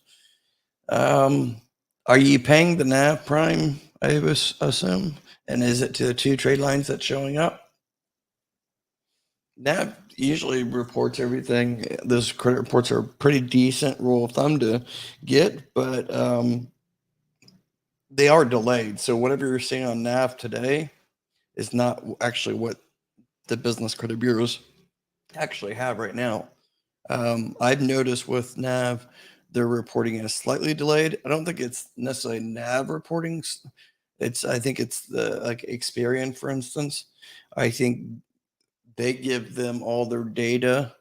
Speaker 1: Are you paying the Nav Prime, I assume? And is it to the 2 trade lines that's showing up? Nav usually reports everything. Those credit reports are a pretty decent rule of thumb to get, but they are delayed. So whatever you're seeing on Nav today is not actually what the business credit bureaus actually have right now. I've noticed with Nav, their reporting is slightly delayed. I don't think it's necessarily Nav reporting. I think it's the like Experian, for instance. I think they give them all their data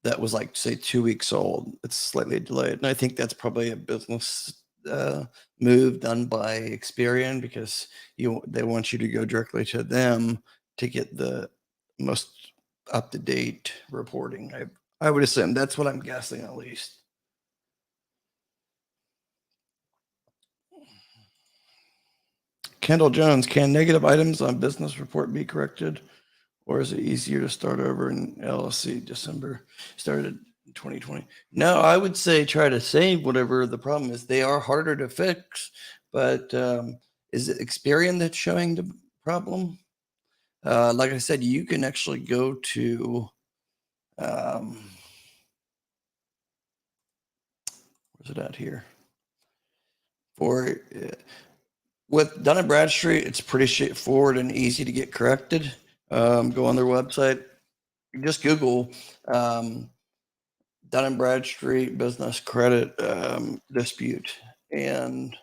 Speaker 1: that was like say 2 weeks old. It's slightly delayed, and I think that's probably a business move done by Experian because they want you to go directly to them to get the most up to date reporting. I would assume that's what I'm guessing at least. Kendall Jones, can negative items on business report be corrected? Or is it easier to start over in LLC December started in 2020? No, I would say try to save whatever the problem is. They are harder to fix, but is it Experian that's showing problem. Like I said, you can actually go to, where's it at here? For with Dun and Bradstreet, it's pretty straightforward and easy to get corrected. Go on their website, just Google Dun and Bradstreet business credit dispute, and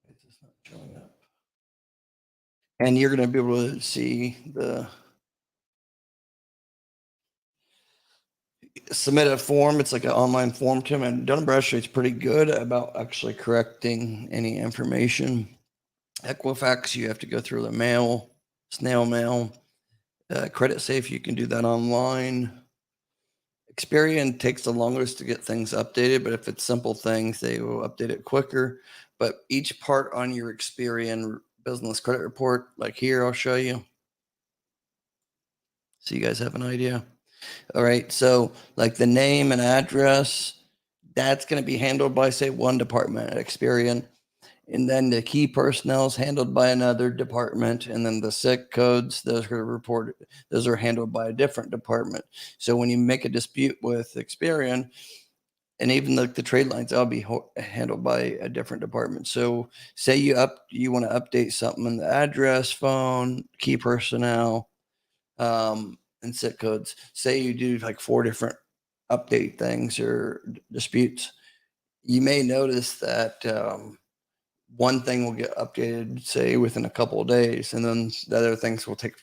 Speaker 1: it's just not showing up. And you're going to be able to see the submit a form. It's like an online form to them, and Dun & Bradstreet's pretty good about actually correcting any information. Equifax, you have to go through the mail, snail mail. Creditsafe, you can do that online. Experian takes the longest to get things updated, but if it's simple things, they will update it quicker. But each part on your Experian business credit report, like here, I'll show you, so you guys have an idea. All right, so like the name and address, that's going to be handled by, say, one department at Experian. And then the key personnel is handled by another department. And then the SIC codes, those are reported, those are handled by a different department. So when you make a dispute with Experian, and even the trade lines, that'll be handled by a different department. So say you want to update something in the address, phone, key personnel, and SIC codes. Say you do like 4 different update things or disputes. You may notice that one thing will get updated, say, within a couple of days, and then the other things will take,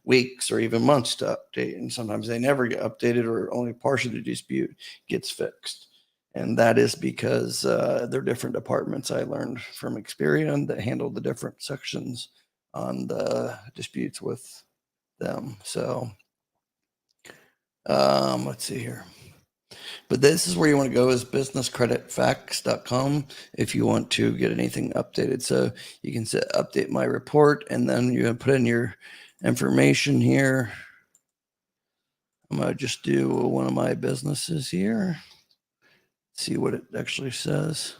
Speaker 1: weeks or even months to update. And sometimes they never get updated, or only partially the dispute gets fixed. And that is because they're different departments. I learned from Experian that handle the different sections on the disputes with them. So let's see here. But this is where you want to go, is businesscreditfacts.com, if you want to get anything updated. So you can say update my report, and then you put in your information here. I'm going to just do one of my businesses here. See what it actually says.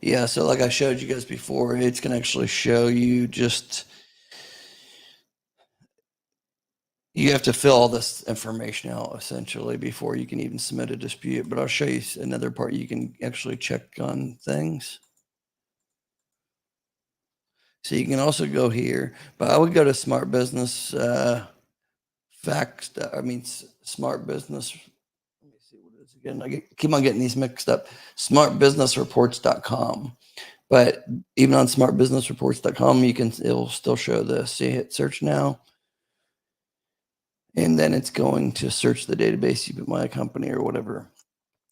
Speaker 1: Yeah, so like I showed you guys before, it's going to actually show you just, you have to fill all this information out essentially before you can even submit a dispute. But I'll show you another part. You can actually check on things. So you can also go here, but I would go to Smart Business Facts. Smart Business. Let me see what it is again. I keep on getting these mixed up. Smartbusinessreports.com. But even on smartbusinessreports.com, it'll still show this. So you hit search now, and then it's going to search the database. You put my company or whatever.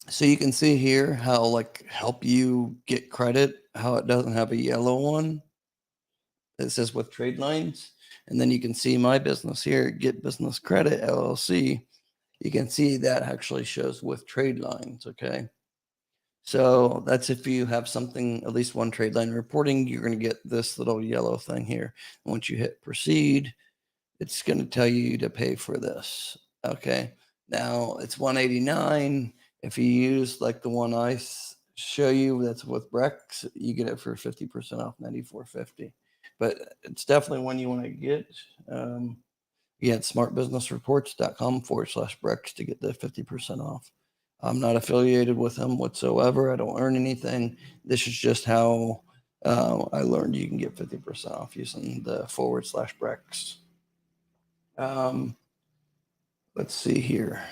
Speaker 1: So you can see here how help you get credit, how it doesn't have a yellow one. It says with trade lines. And then you can see my business here, Get Business Credit LLC. You can see that actually shows with trade lines. Okay. So that's if you have something, at least one trade line reporting, you're going to get this little yellow thing here. Once you hit proceed, it's going to tell you to pay for this. Okay. Now it's 189. If you use like the one I show you, that's with Brex, you get it for 50% off, 94.50. But it's definitely one you want to get. It's smartbusinessreports.com/Brex to get the 50% off. I'm not affiliated with them whatsoever. I don't earn anything. This is just how I learned you can get 50% off using the /Brex. Let's see here.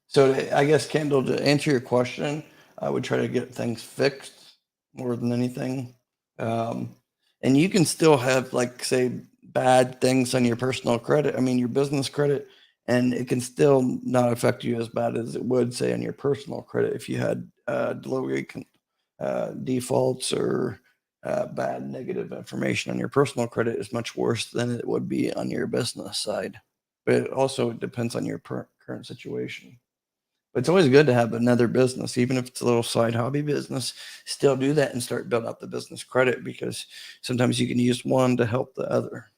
Speaker 1: So I guess, Kendall, to answer your question, I would try to get things fixed more than anything. And you can still have, like, say, bad things on your personal credit, your business credit, and it can still not affect you as bad as it would, say, on your personal credit if you had delivery defaults or bad negative information on your personal credit. Is much worse than it would be on your business side. But it also depends on your current situation. But it's always good to have another business, even if it's a little side hobby business. Still do that and start building up the business credit, because sometimes you can use one to help the other.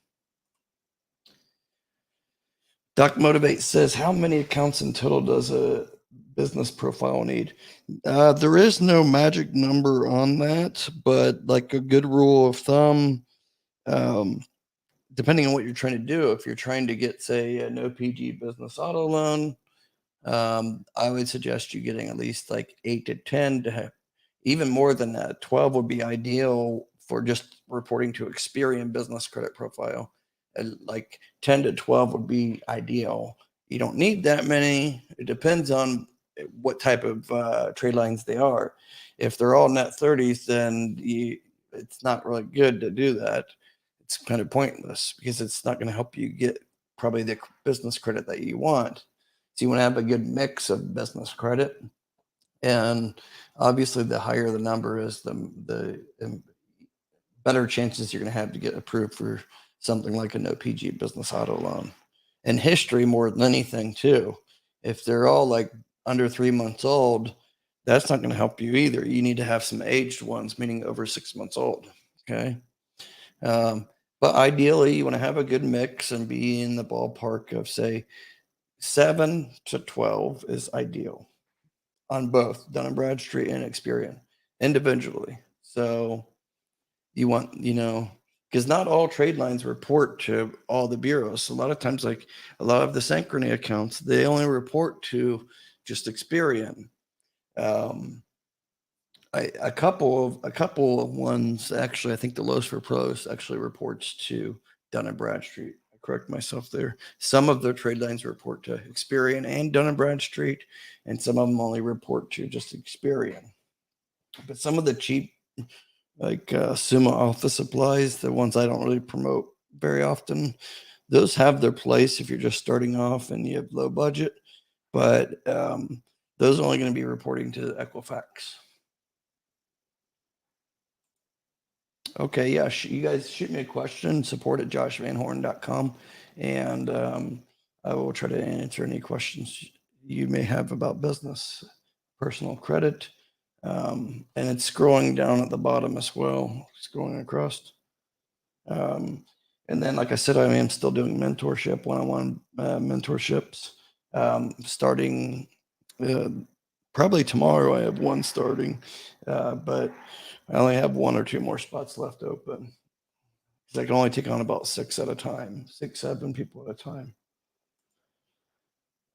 Speaker 1: Doc Motivate says, how many accounts in total does a business profile need? There is no magic number on that, but like a good rule of thumb, depending on what you're trying to do, if you're trying to get, say, a no PG business auto loan, I would suggest you getting at least like 8 to 10 to have, even more than that. 12 would be ideal for just reporting to Experian business credit profile. And like 10 to 12 would be ideal. You don't need that many. It depends on what type of trade lines they are. If they're all net 30s, then it's not really good to do that. It's kind of pointless because it's not going to help you get probably the business credit that you want. So you want to have a good mix of business credit, and obviously the higher the number is, the better chances you're going to have to get approved for something like a no PG business auto loan. And history more than anything too. If they're all like under 3 months old, that's not going to help you either. You need to have some aged ones, meaning over 6 months old. Okay. But ideally, you want to have a good mix and be in the ballpark of, say, 7 to 12 is ideal on both Dun and Bradstreet and Experian individually. So you want, because not all trade lines report to all the bureaus. So a lot of times, like a lot of the Synchrony accounts, they only report to just Experian. A couple of ones, actually, I think the Los for Pros actually reports to Dun and Bradstreet. I correct myself there. Some of their trade lines report to Experian and Dun and Bradstreet, and some of them only report to just Experian. But some of the cheap, like Summa Office Supplies, the ones I don't really promote very often, those have their place if you're just starting off and you have low budget. But those are only going to be reporting to Equifax. Okay, yeah, you guys shoot me a question, support@joshvanhorn.com, and I will try to answer any questions you may have about business, personal credit, and it's scrolling down at the bottom as well, scrolling across. And then, like I said, I am still doing mentorship, one-on-one mentorships, starting probably tomorrow. I have one starting, but I only have 1 or 2 more spots left open. I can only take on about 6 at a time, 6, 7 people at a time.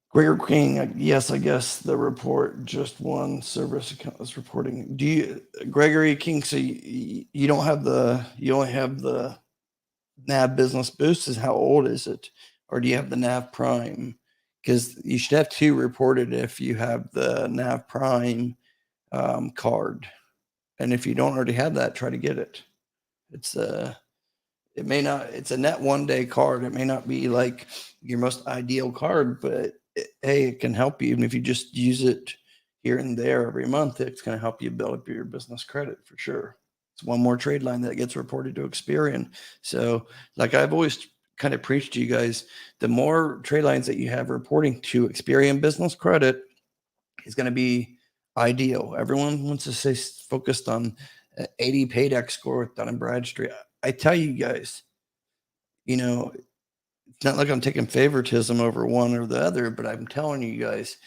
Speaker 1: Gregor King, yes, I guess the report just one service account is reporting. Do you, Gregory King? So you don't have you only have the NAV Business Boost. Is how old is it, or do you have the NAV Prime? Because you should have 2 reported if you have the NAV Prime card. And if you don't already have that, try to get it. It may not, it's a net 1-day card. It may not be like your most ideal card, but hey, it can help you. Even if you just use it here and there every month, it's going to help you build up your business credit for sure. It's one more trade line that gets reported to Experian. So like I've always kind of preached to you guys, the more trade lines that you have reporting to Experian business credit is going to be ideal. Everyone wants to stay focused on 80 paydex score with Dun and Bradstreet. I tell you guys, it's not like I'm taking favoritism over one or the other, but I'm telling you guys,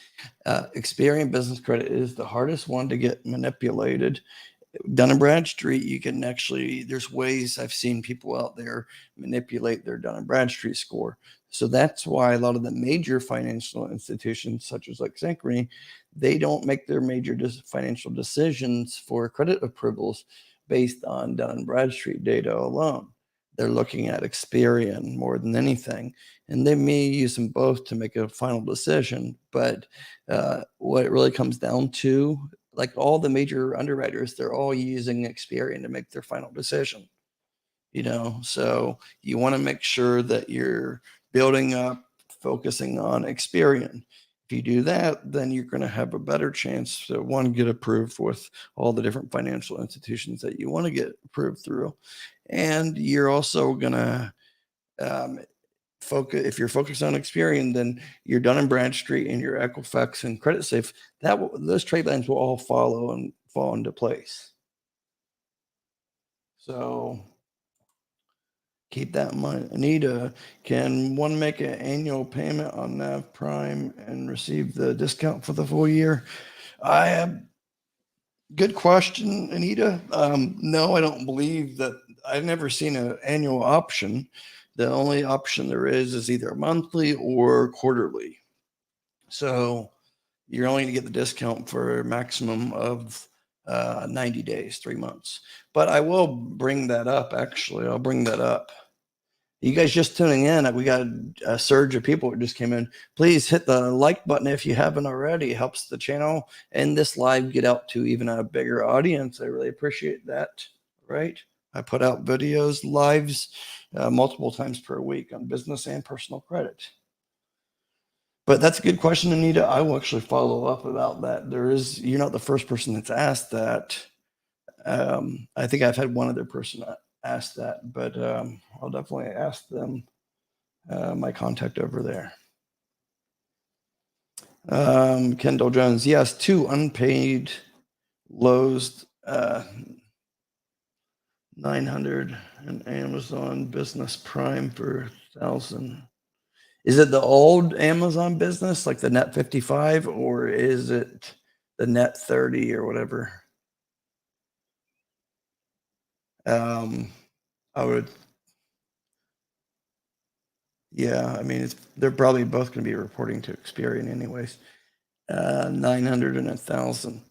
Speaker 1: Experian business credit is the hardest one to get manipulated. Dun and Bradstreet, you can actually, there's ways I've seen people out there manipulate their Dun and Bradstreet score. So that's why a lot of the major financial institutions, such as like Synchrony, they don't make their major financial decisions for credit approvals based on Dun and Bradstreet data alone. They're looking at Experian more than anything, and they may use them both to make a final decision. But what it really comes down to, like all the major underwriters, they're all using Experian to make their final decision. So you want to make sure that you're building up, focusing on Experian. If you do that, then you're going to have a better chance to, one, get approved with all the different financial institutions that you want to get approved through. And you're also going to focus, if you're focused on Experian, then your Dun and Bradstreet and your Equifax and Creditsafe, those trade lines will all follow and fall into place. So Keep that in mind. Anita, can one make an annual payment on Nav Prime and receive the discount for the full year? I have good question, Anita. No, I don't believe that. I've never seen an annual option. The only option there is either monthly or quarterly. So you're only going to get the discount for a maximum of 90 days, 3 months. But I will bring that up, actually. I'll bring that up. You guys just tuning in, we got a surge of people that just came in. Please hit the like button if you haven't already. It helps the channel and this live get out to even a bigger audience. I really appreciate that. Right? I put out videos, lives multiple times per week on business and personal credit. But that's a good question, Anita. I will actually follow up about that. You're not the first person that's asked that. I think I've had one other person ask that, but I'll definitely ask them, my contact over there. Kendall Jones, yes, 2 unpaid lows, 900 and Amazon Business Prime for 1,000. Is it the old Amazon Business, like the Net 55, or is it the Net 30 or whatever? I would, yeah, I mean, they're probably both going to be reporting to Experian anyways. 900 and 1,000.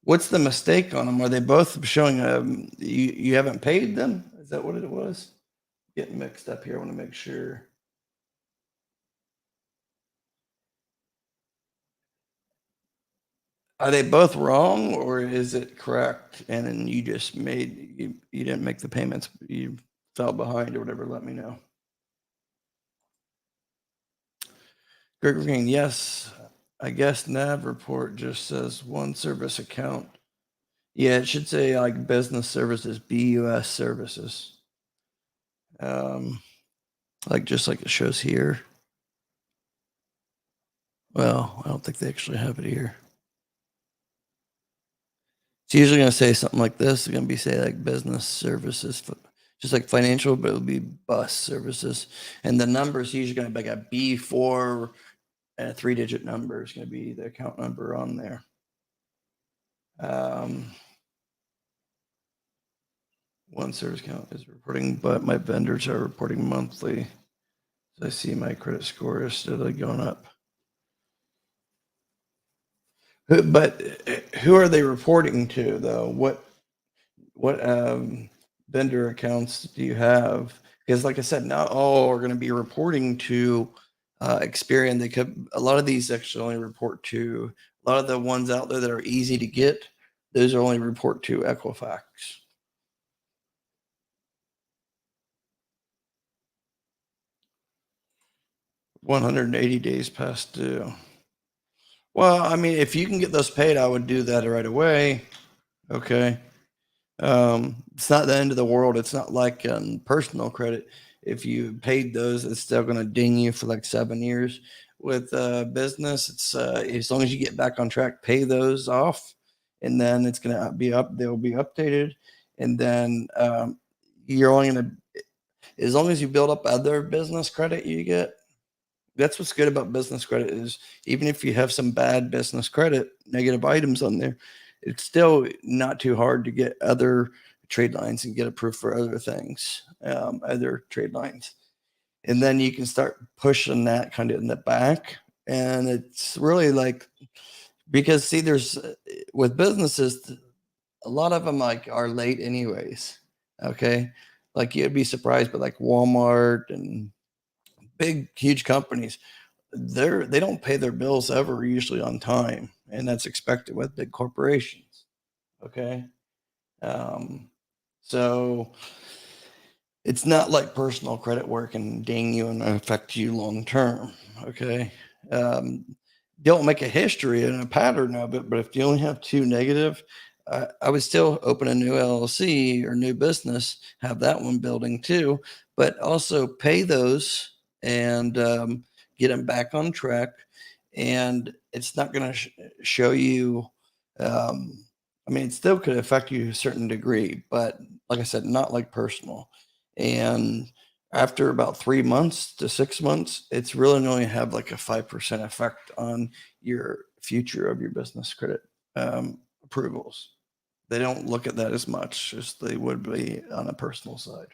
Speaker 1: What's the mistake on them? Are they both showing you haven't paid them? Is that what it was? Getting mixed up here. I want to make sure. Are they both wrong, or is it correct? And then you just you didn't make the payments. You fell behind or whatever. Let me know. Greg Green, yes. I guess Nav report just says one service account. Yeah, it should say like business services, BUS services. Like just like it shows here. Well, I don't think they actually have it here. It's usually going to say something like this. It's going to be say like business services, just like financial, but it'll be bus services. And the number is usually going to be like a B4 and a 3-digit number is going to be the account number on there. One service account is reporting, but my vendors are reporting monthly. So I see my credit score is steadily going up. But who are they reporting to, though? What vendor accounts do you have? Because, like I said, not all are going to be reporting to Experian. A lot of these actually only report to a lot of the ones out there that are easy to get. Those are only report to Equifax. 180 days past due. Well, I mean, if you can get those paid, I would do that right away. Okay. It's not the end of the world. It's not like personal credit. If you paid those, it's still going to ding you for like 7 years. With business, it's as long as you get back on track, pay those off, and then it's going to be up. They'll be updated, and then you're only going to, as long as you build up other business credit, you get. That's what's good about business credit is even if you have some bad business credit, negative items on there, it's still not too hard to get other trade lines and get approved for other things, other trade lines. And then you can start pushing that kind of in the back. And it's really like, because see, there's with businesses, a lot of them like are late anyways. Okay. Like you'd be surprised, but like Walmart and big, huge companies, they don't pay their bills ever usually on time, and that's expected with big corporations. Okay. So it's not like personal credit where it can ding you and affect you long term. Okay. Don't make a history and a pattern of it, but if you only have 2 negative, I would still open a new LLC or new business, have that one building too, but also pay those and get them back on track. And it's not going to show you I mean, it still could affect you to a certain degree, but like I said, not like personal. And after about 3 months to 6 months, it's really only have like a 5% effect on your future of your business credit approvals. They don't look at that as much as they would be on a personal side.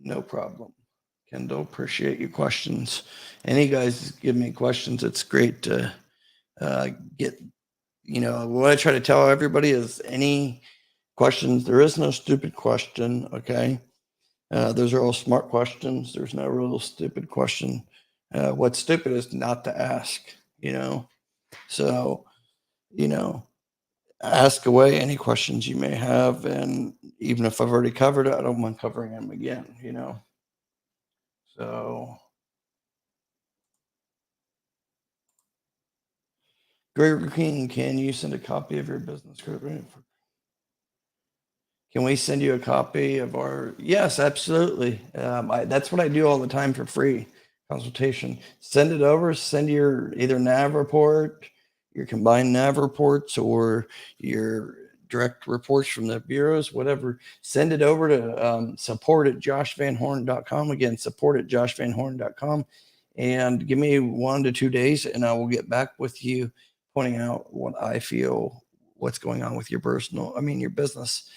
Speaker 1: No problem. Kendall, appreciate your questions. Any guys give me questions. It's great to get, what I try to tell everybody is any questions. There is no stupid question. Okay. Those are all smart questions. There's no real stupid question. What's stupid is not to ask, you know. So, you know, ask away any questions you may have. And even if I've already covered it, I don't mind covering them again. So, Gregory King, can you send a copy of your business credit? Can we send you a copy of our? Yes, absolutely. That's what I do all the time for free consultation. Send it over. Send your either NAV report, your combined NAV reports, or your direct reports from the bureaus, whatever. Send it over to support@joshvanhorn.com. Again, support@joshvanhorn.com. And give me 1 to 2 days, and I will get back with you, pointing out what I feel, what's going on with your your business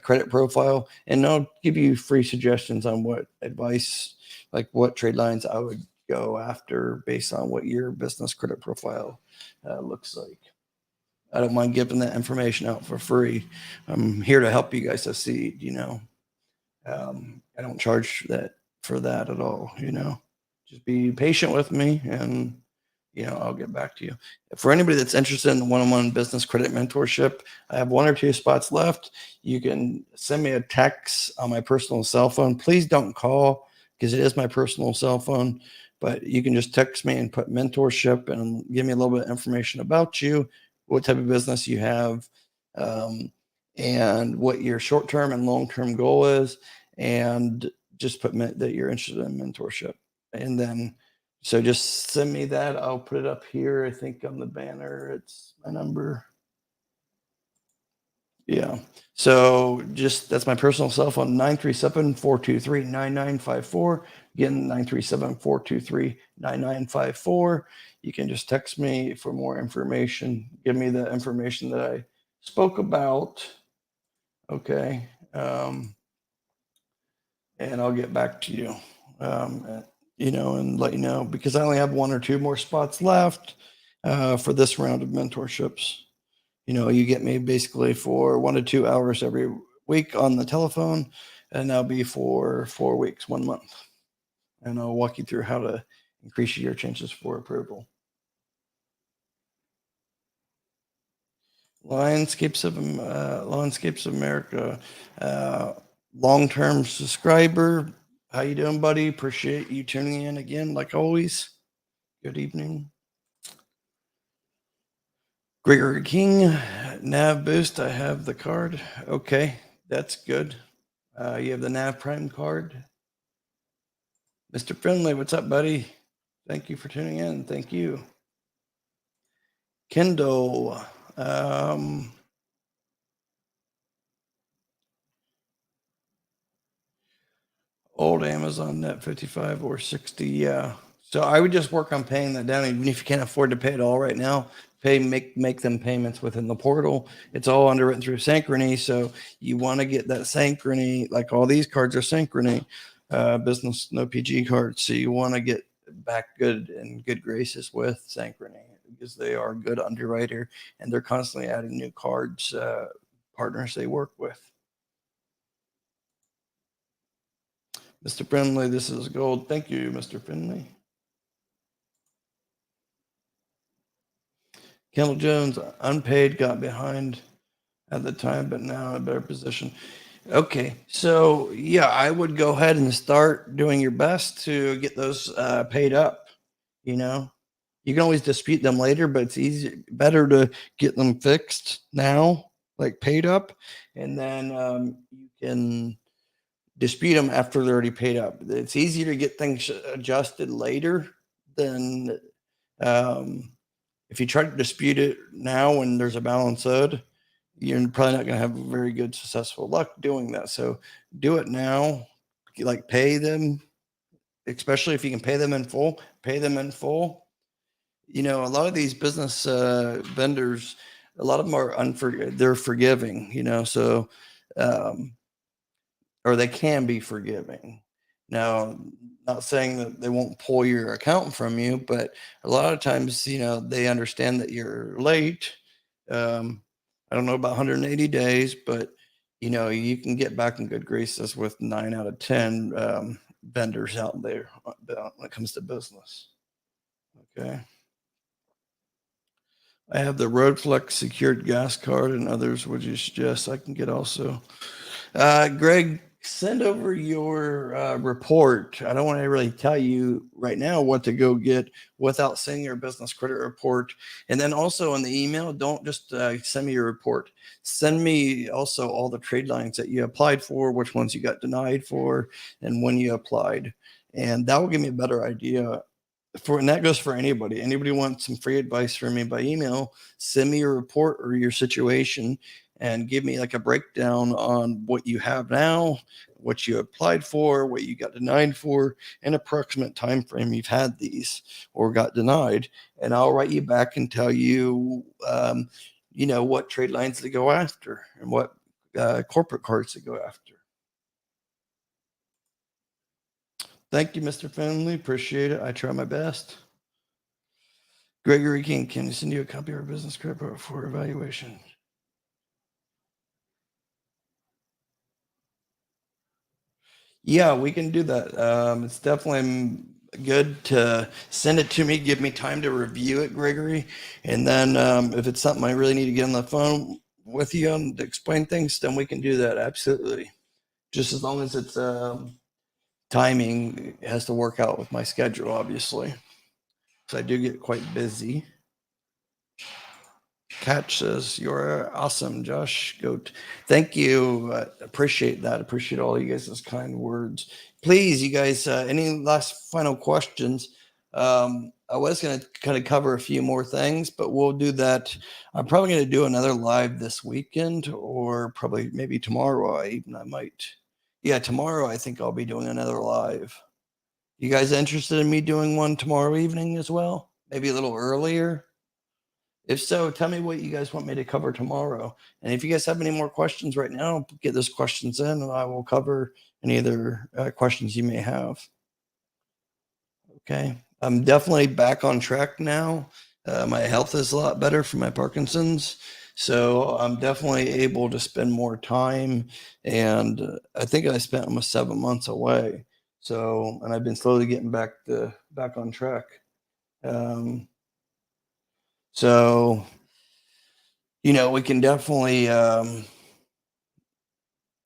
Speaker 1: credit profile, and I'll give you free suggestions on what advice, like what trade lines I would go after based on what your business credit profile looks like. I don't mind giving that information out for free. I'm here to help you guys succeed. I don't charge that for that at all. Just be patient with me, and I'll get back to you. For anybody that's interested in one-on-one business credit mentorship, I have 1 or 2 spots left. You can send me a text on my personal cell phone. Please don't call because it is my personal cell phone, but you can just text me and put mentorship and give me a little bit of information about you, what type of business you have, um, and what your short-term and long-term goal is, and just put that you're interested in mentorship. And then so just send me that. I'll put it up here. I think on the banner, it's my number. Yeah. So that's my personal cell phone, 937-423-9954. Again, 937-423-9954. You can just text me for more information. Give me the information that I spoke about. Okay. And I'll get back to you. And let you know, because I only have 1 or 2 more spots left for this round of mentorships. You get me basically for 1 to 2 hours every week on the telephone, and that'll be for 4 weeks, 1 month. And I'll walk you through how to increase your chances for approval. Landscapes of America, long-term subscriber. How you doing, buddy? Appreciate you tuning in again, like always. Good evening. Gregory King, Nav Boost. I have the card. Okay, that's good. You have the Nav Prime card. Mr. Finley, what's up, buddy? Thank you for tuning in. Thank you. Kendall, old Amazon net 55 or 60. Yeah. So I would just work on paying that down, even if you can't afford to pay it all right now. Make them payments within the portal. It's all underwritten through Synchrony, so you want to get that Synchrony. Like all these cards are Synchrony, business no PG cards. So you want to get back good and good graces with Synchrony because they are a good underwriter and they're constantly adding new cards, partners they work with. Mr. Finley, this is gold. Thank you, Mr. Finley. Kendall Jones, unpaid, got behind at the time, but now in a better position. Okay, so yeah, I would go ahead and start doing your best to get those paid up. You can always dispute them later, but it's better to get them fixed now, like paid up, and then you can dispute them after they're already paid up. It's easier to get things adjusted later than If you try to dispute it now when there's a balance owed, you're probably not going to have very good successful luck doing that. So do it now, like pay them, especially if you can pay them in full, pay them in full. You know, a lot of these business vendors, a lot of them are they're forgiving, you know, so um, or they can be forgiving. Now, not saying that they won't pull your account from you, but a lot of times, you know, they understand that you're late. Um, I don't know about 180 days, but you know, you can get back in good graces with 9 out of 10 vendors out there when it comes to business. Okay. I have the RoadFlex secured gas card and others. Would you suggest I can get also? Greg, send over your report. I don't want to really tell you right now what to go get without seeing your business credit report. And then also in the email, don't just send me your report. Send me also all the trade lines that you applied for, which ones you got denied for, and when you applied. And that will give me a better idea and that goes for anybody. Anybody wants some free advice from me by email, send me your report or your situation and give me like a breakdown on what you have now, what you applied for, what you got denied for, and approximate time frame you've had these or got denied. And I'll write you back and tell you, you know, what trade lines to go after and what corporate cards to go after. Thank you, Mr. Finley. Appreciate it. I try my best. Gregory King, can you send you a copy of our business credit for evaluation? Yeah, we can do that. It's definitely good to send it to me. Give me time to review it, Gregory. And then if it's something I really need to get on the phone with you on to explain things, then we can do that. Absolutely. Just as long as it's timing, it has to work out with my schedule, obviously. So I do get quite busy. Catch says, "You're awesome, Josh Goat." Thank you. Appreciate that. Appreciate all you guys' kind words. Please, you guys, any last final questions? I was going to kind of cover a few more things, but we'll do that. I'm probably going to do another live this weekend or probably maybe tomorrow. I might. Yeah, tomorrow I think I'll be doing another live. You guys interested in me doing one tomorrow evening as well? Maybe a little earlier? If so, tell me what you guys want me to cover tomorrow. And if you guys have any more questions right now, get those questions in and I will cover any other questions you may have. Okay. I'm definitely back on track now. My health is a lot better from my Parkinson's. So I'm definitely able to spend more time. And I think I spent almost 7 months away. So, and I've been slowly getting back on track. So, you know, we can definitely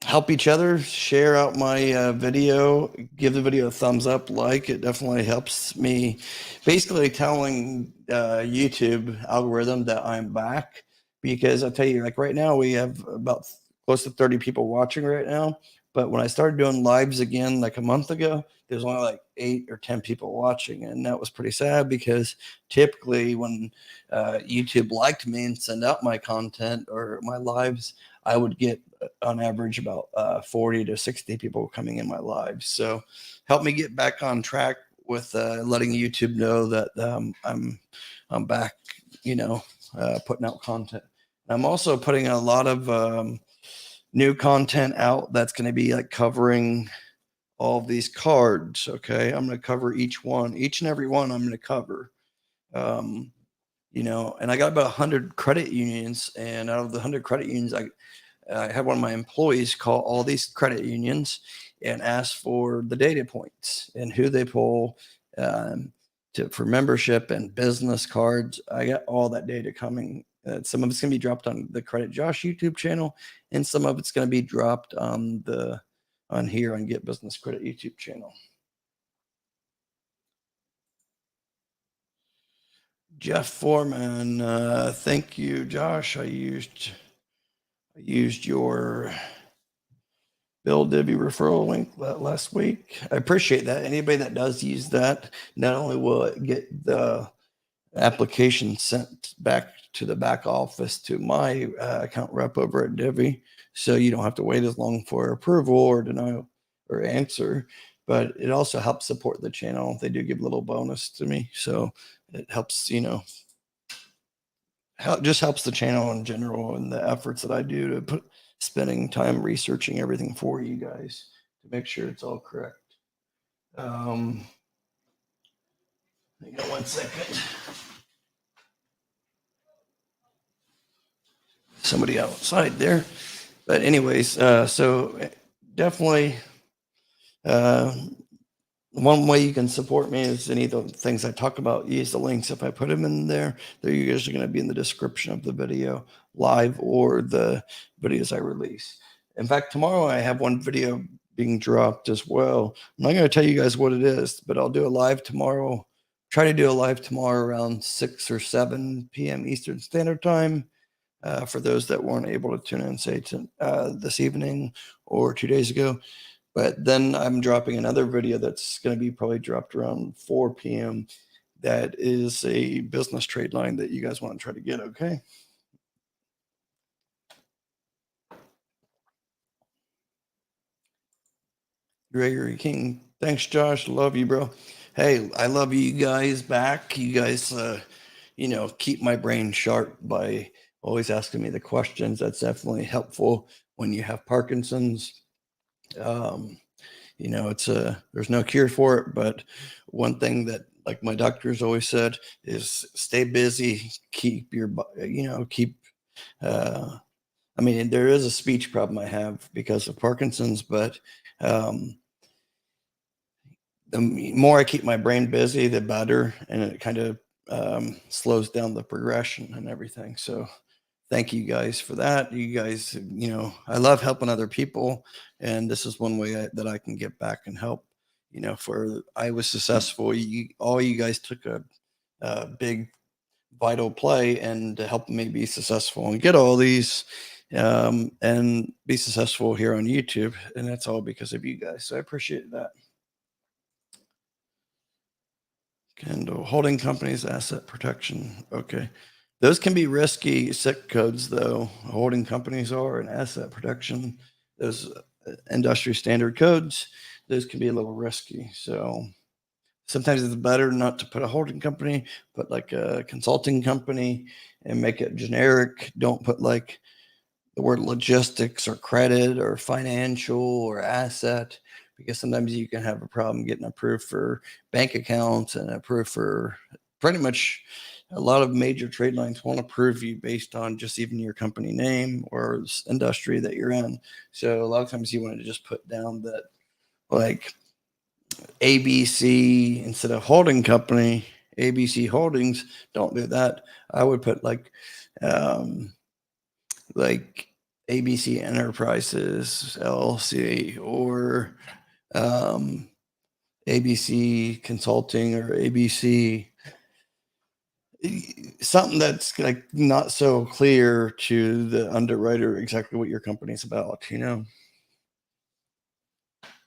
Speaker 1: help each other, share out my video, give the video a thumbs up, like. It definitely helps me, basically telling YouTube algorithm that I'm back. Because I'll tell you, like right now we have about close to 30 people watching right now, but when I started doing lives again like a month ago, there's only like 8 or 10 people watching, and that was pretty sad because typically when YouTube liked me and send out my content or my lives, I would get on average about 40 to 60 people coming in my lives. So help me get back on track with letting YouTube know that I'm back, you know, putting out content. I'm also putting a lot of new content out that's going to be like covering all of these cards. Okay, I'm going to cover each and every one. I'm going to cover. Um, you know, and I got about 100 credit unions, and out of the 100 credit unions, I had one of my employees call all these credit unions and ask for the data points and who they pull for membership and business cards. I got all that data coming. Some of it's going to be dropped on the Credit Josh YouTube channel, and some of it's going to be dropped on here on Get Business Credit YouTube channel. Jeff Foreman, thank you, Josh. I used your Bill Divvy referral link last week. I appreciate that. Anybody that does use that, not only will it get the application sent back to the back office to my account rep over at Divvy, so you don't have to wait as long for approval or denial or answer. But it also helps support the channel. They do give a little bonus to me, so it helps, just helps the channel in general and the efforts that I do to put spending time researching everything for you guys to make sure it's all correct. Hang on 1 second. Somebody outside there. But anyways, so definitely uh, one way you can support me is any of the things I talk about. Use the links if I put them in there. They're usually going to be in the description of the video, live or the videos I release. In fact, tomorrow I have one video being dropped as well. I'm not going to tell you guys what it is, but I'll do a live tomorrow. Try to do a live tomorrow around 6 or 7 p.m. Eastern Standard Time. For those that weren't able to tune in, say, this evening or 2 days ago. But then I'm dropping another video that's going to be probably dropped around 4 p.m. That is a business trade line that you guys want to try to get, okay? Gregory King. Thanks, Josh. Love you, bro. Hey, I love you guys back. You guys, keep my brain sharp by always asking me the questions. That's definitely helpful when you have Parkinson's. There's no cure for it, but one thing that, like my doctors always said, is stay busy, keep your, keep, I mean, there is a speech problem I have because of Parkinson's, but the more I keep my brain busy, the better, and it kind of slows down the progression and everything. So thank you guys for that. You guys, I love helping other people, and this is one way that I can get back and help. For I was successful. All you guys took a big vital play and to help me be successful and get all these and be successful here on YouTube, and that's all because of you guys. So I appreciate that. Kendall, holding companies, asset protection. Okay. Those can be risky SIC codes, though. Holding companies are an asset protection. Those industry standard codes, those can be a little risky. So sometimes it's better not to put a holding company, put like a consulting company and make it generic. Don't put like the word logistics or credit or financial or asset, because sometimes you can have a problem getting approved for bank accounts and approved for pretty much a lot of major trade lines won't approve you based on just even your company name or industry that you're in. So a lot of times you want to just put down that like ABC instead of holding company, ABC Holdings. Don't do that. I would put like ABC Enterprises LLC or ABC Consulting or ABC, something that's like not so clear to the underwriter exactly what your company's about,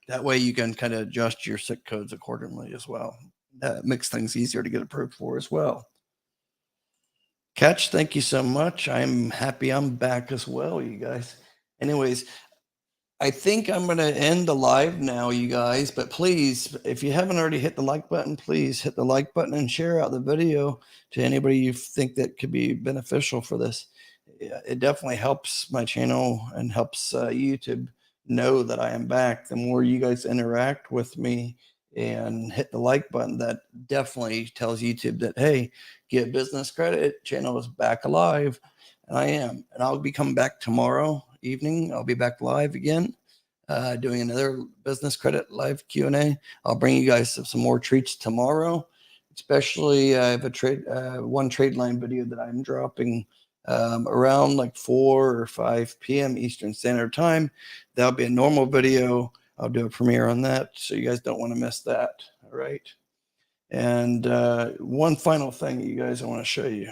Speaker 1: That way you can kind of adjust your SIC codes accordingly as well. That makes things easier to get approved for as well. Catch, thank you so much. I'm happy I'm back as well, you guys. Anyways, I think I'm going to end the live now, you guys, but please, if you haven't already hit the like button, please hit the like button and share out the video to anybody you think that could be beneficial for this. It definitely helps my channel and helps YouTube know that I am back. The more you guys interact with me and hit the like button, that definitely tells YouTube that, hey, Get Business Credit channel is back alive. And I am. And I'll be coming back tomorrow evening. I'll be back live again, doing another business credit live Q&A. I'll bring you guys some more treats tomorrow. Especially, I have one trade line video that I'm dropping around like 4 or 5 p.m. Eastern Standard Time. That'll be a normal video. I'll do a premiere on that, so you guys don't want to miss that. All right. And one final thing, you guys, I want to show you.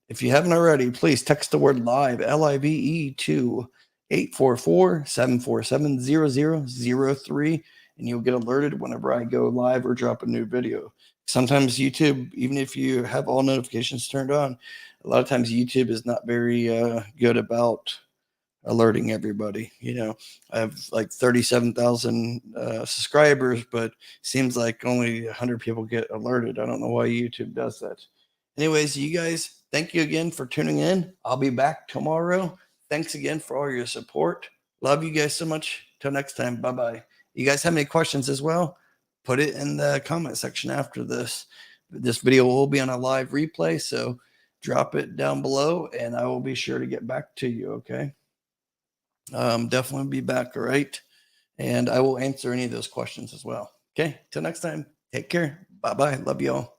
Speaker 1: If you haven't already, please text the word live, LIVE, to 844-747-0003, and you'll get alerted whenever I go live or drop a new video. Sometimes YouTube, even if you have all notifications turned on, a lot of times YouTube is not very good about alerting everybody. I have like 37,000 subscribers, but seems like only 100 people get alerted. I don't know why YouTube does that. Anyways, you guys, thank you again for tuning in. I'll be back tomorrow. Thanks again for all your support. Love you guys so much. Till next time. Bye bye. You guys have any questions as well? Put it in the comment section after this. This video will be on a live replay, so drop it down below and I will be sure to get back to you. Okay. Definitely be back. All right. And I will answer any of those questions as well. Okay. Till next time. Take care. Bye bye. Love you all.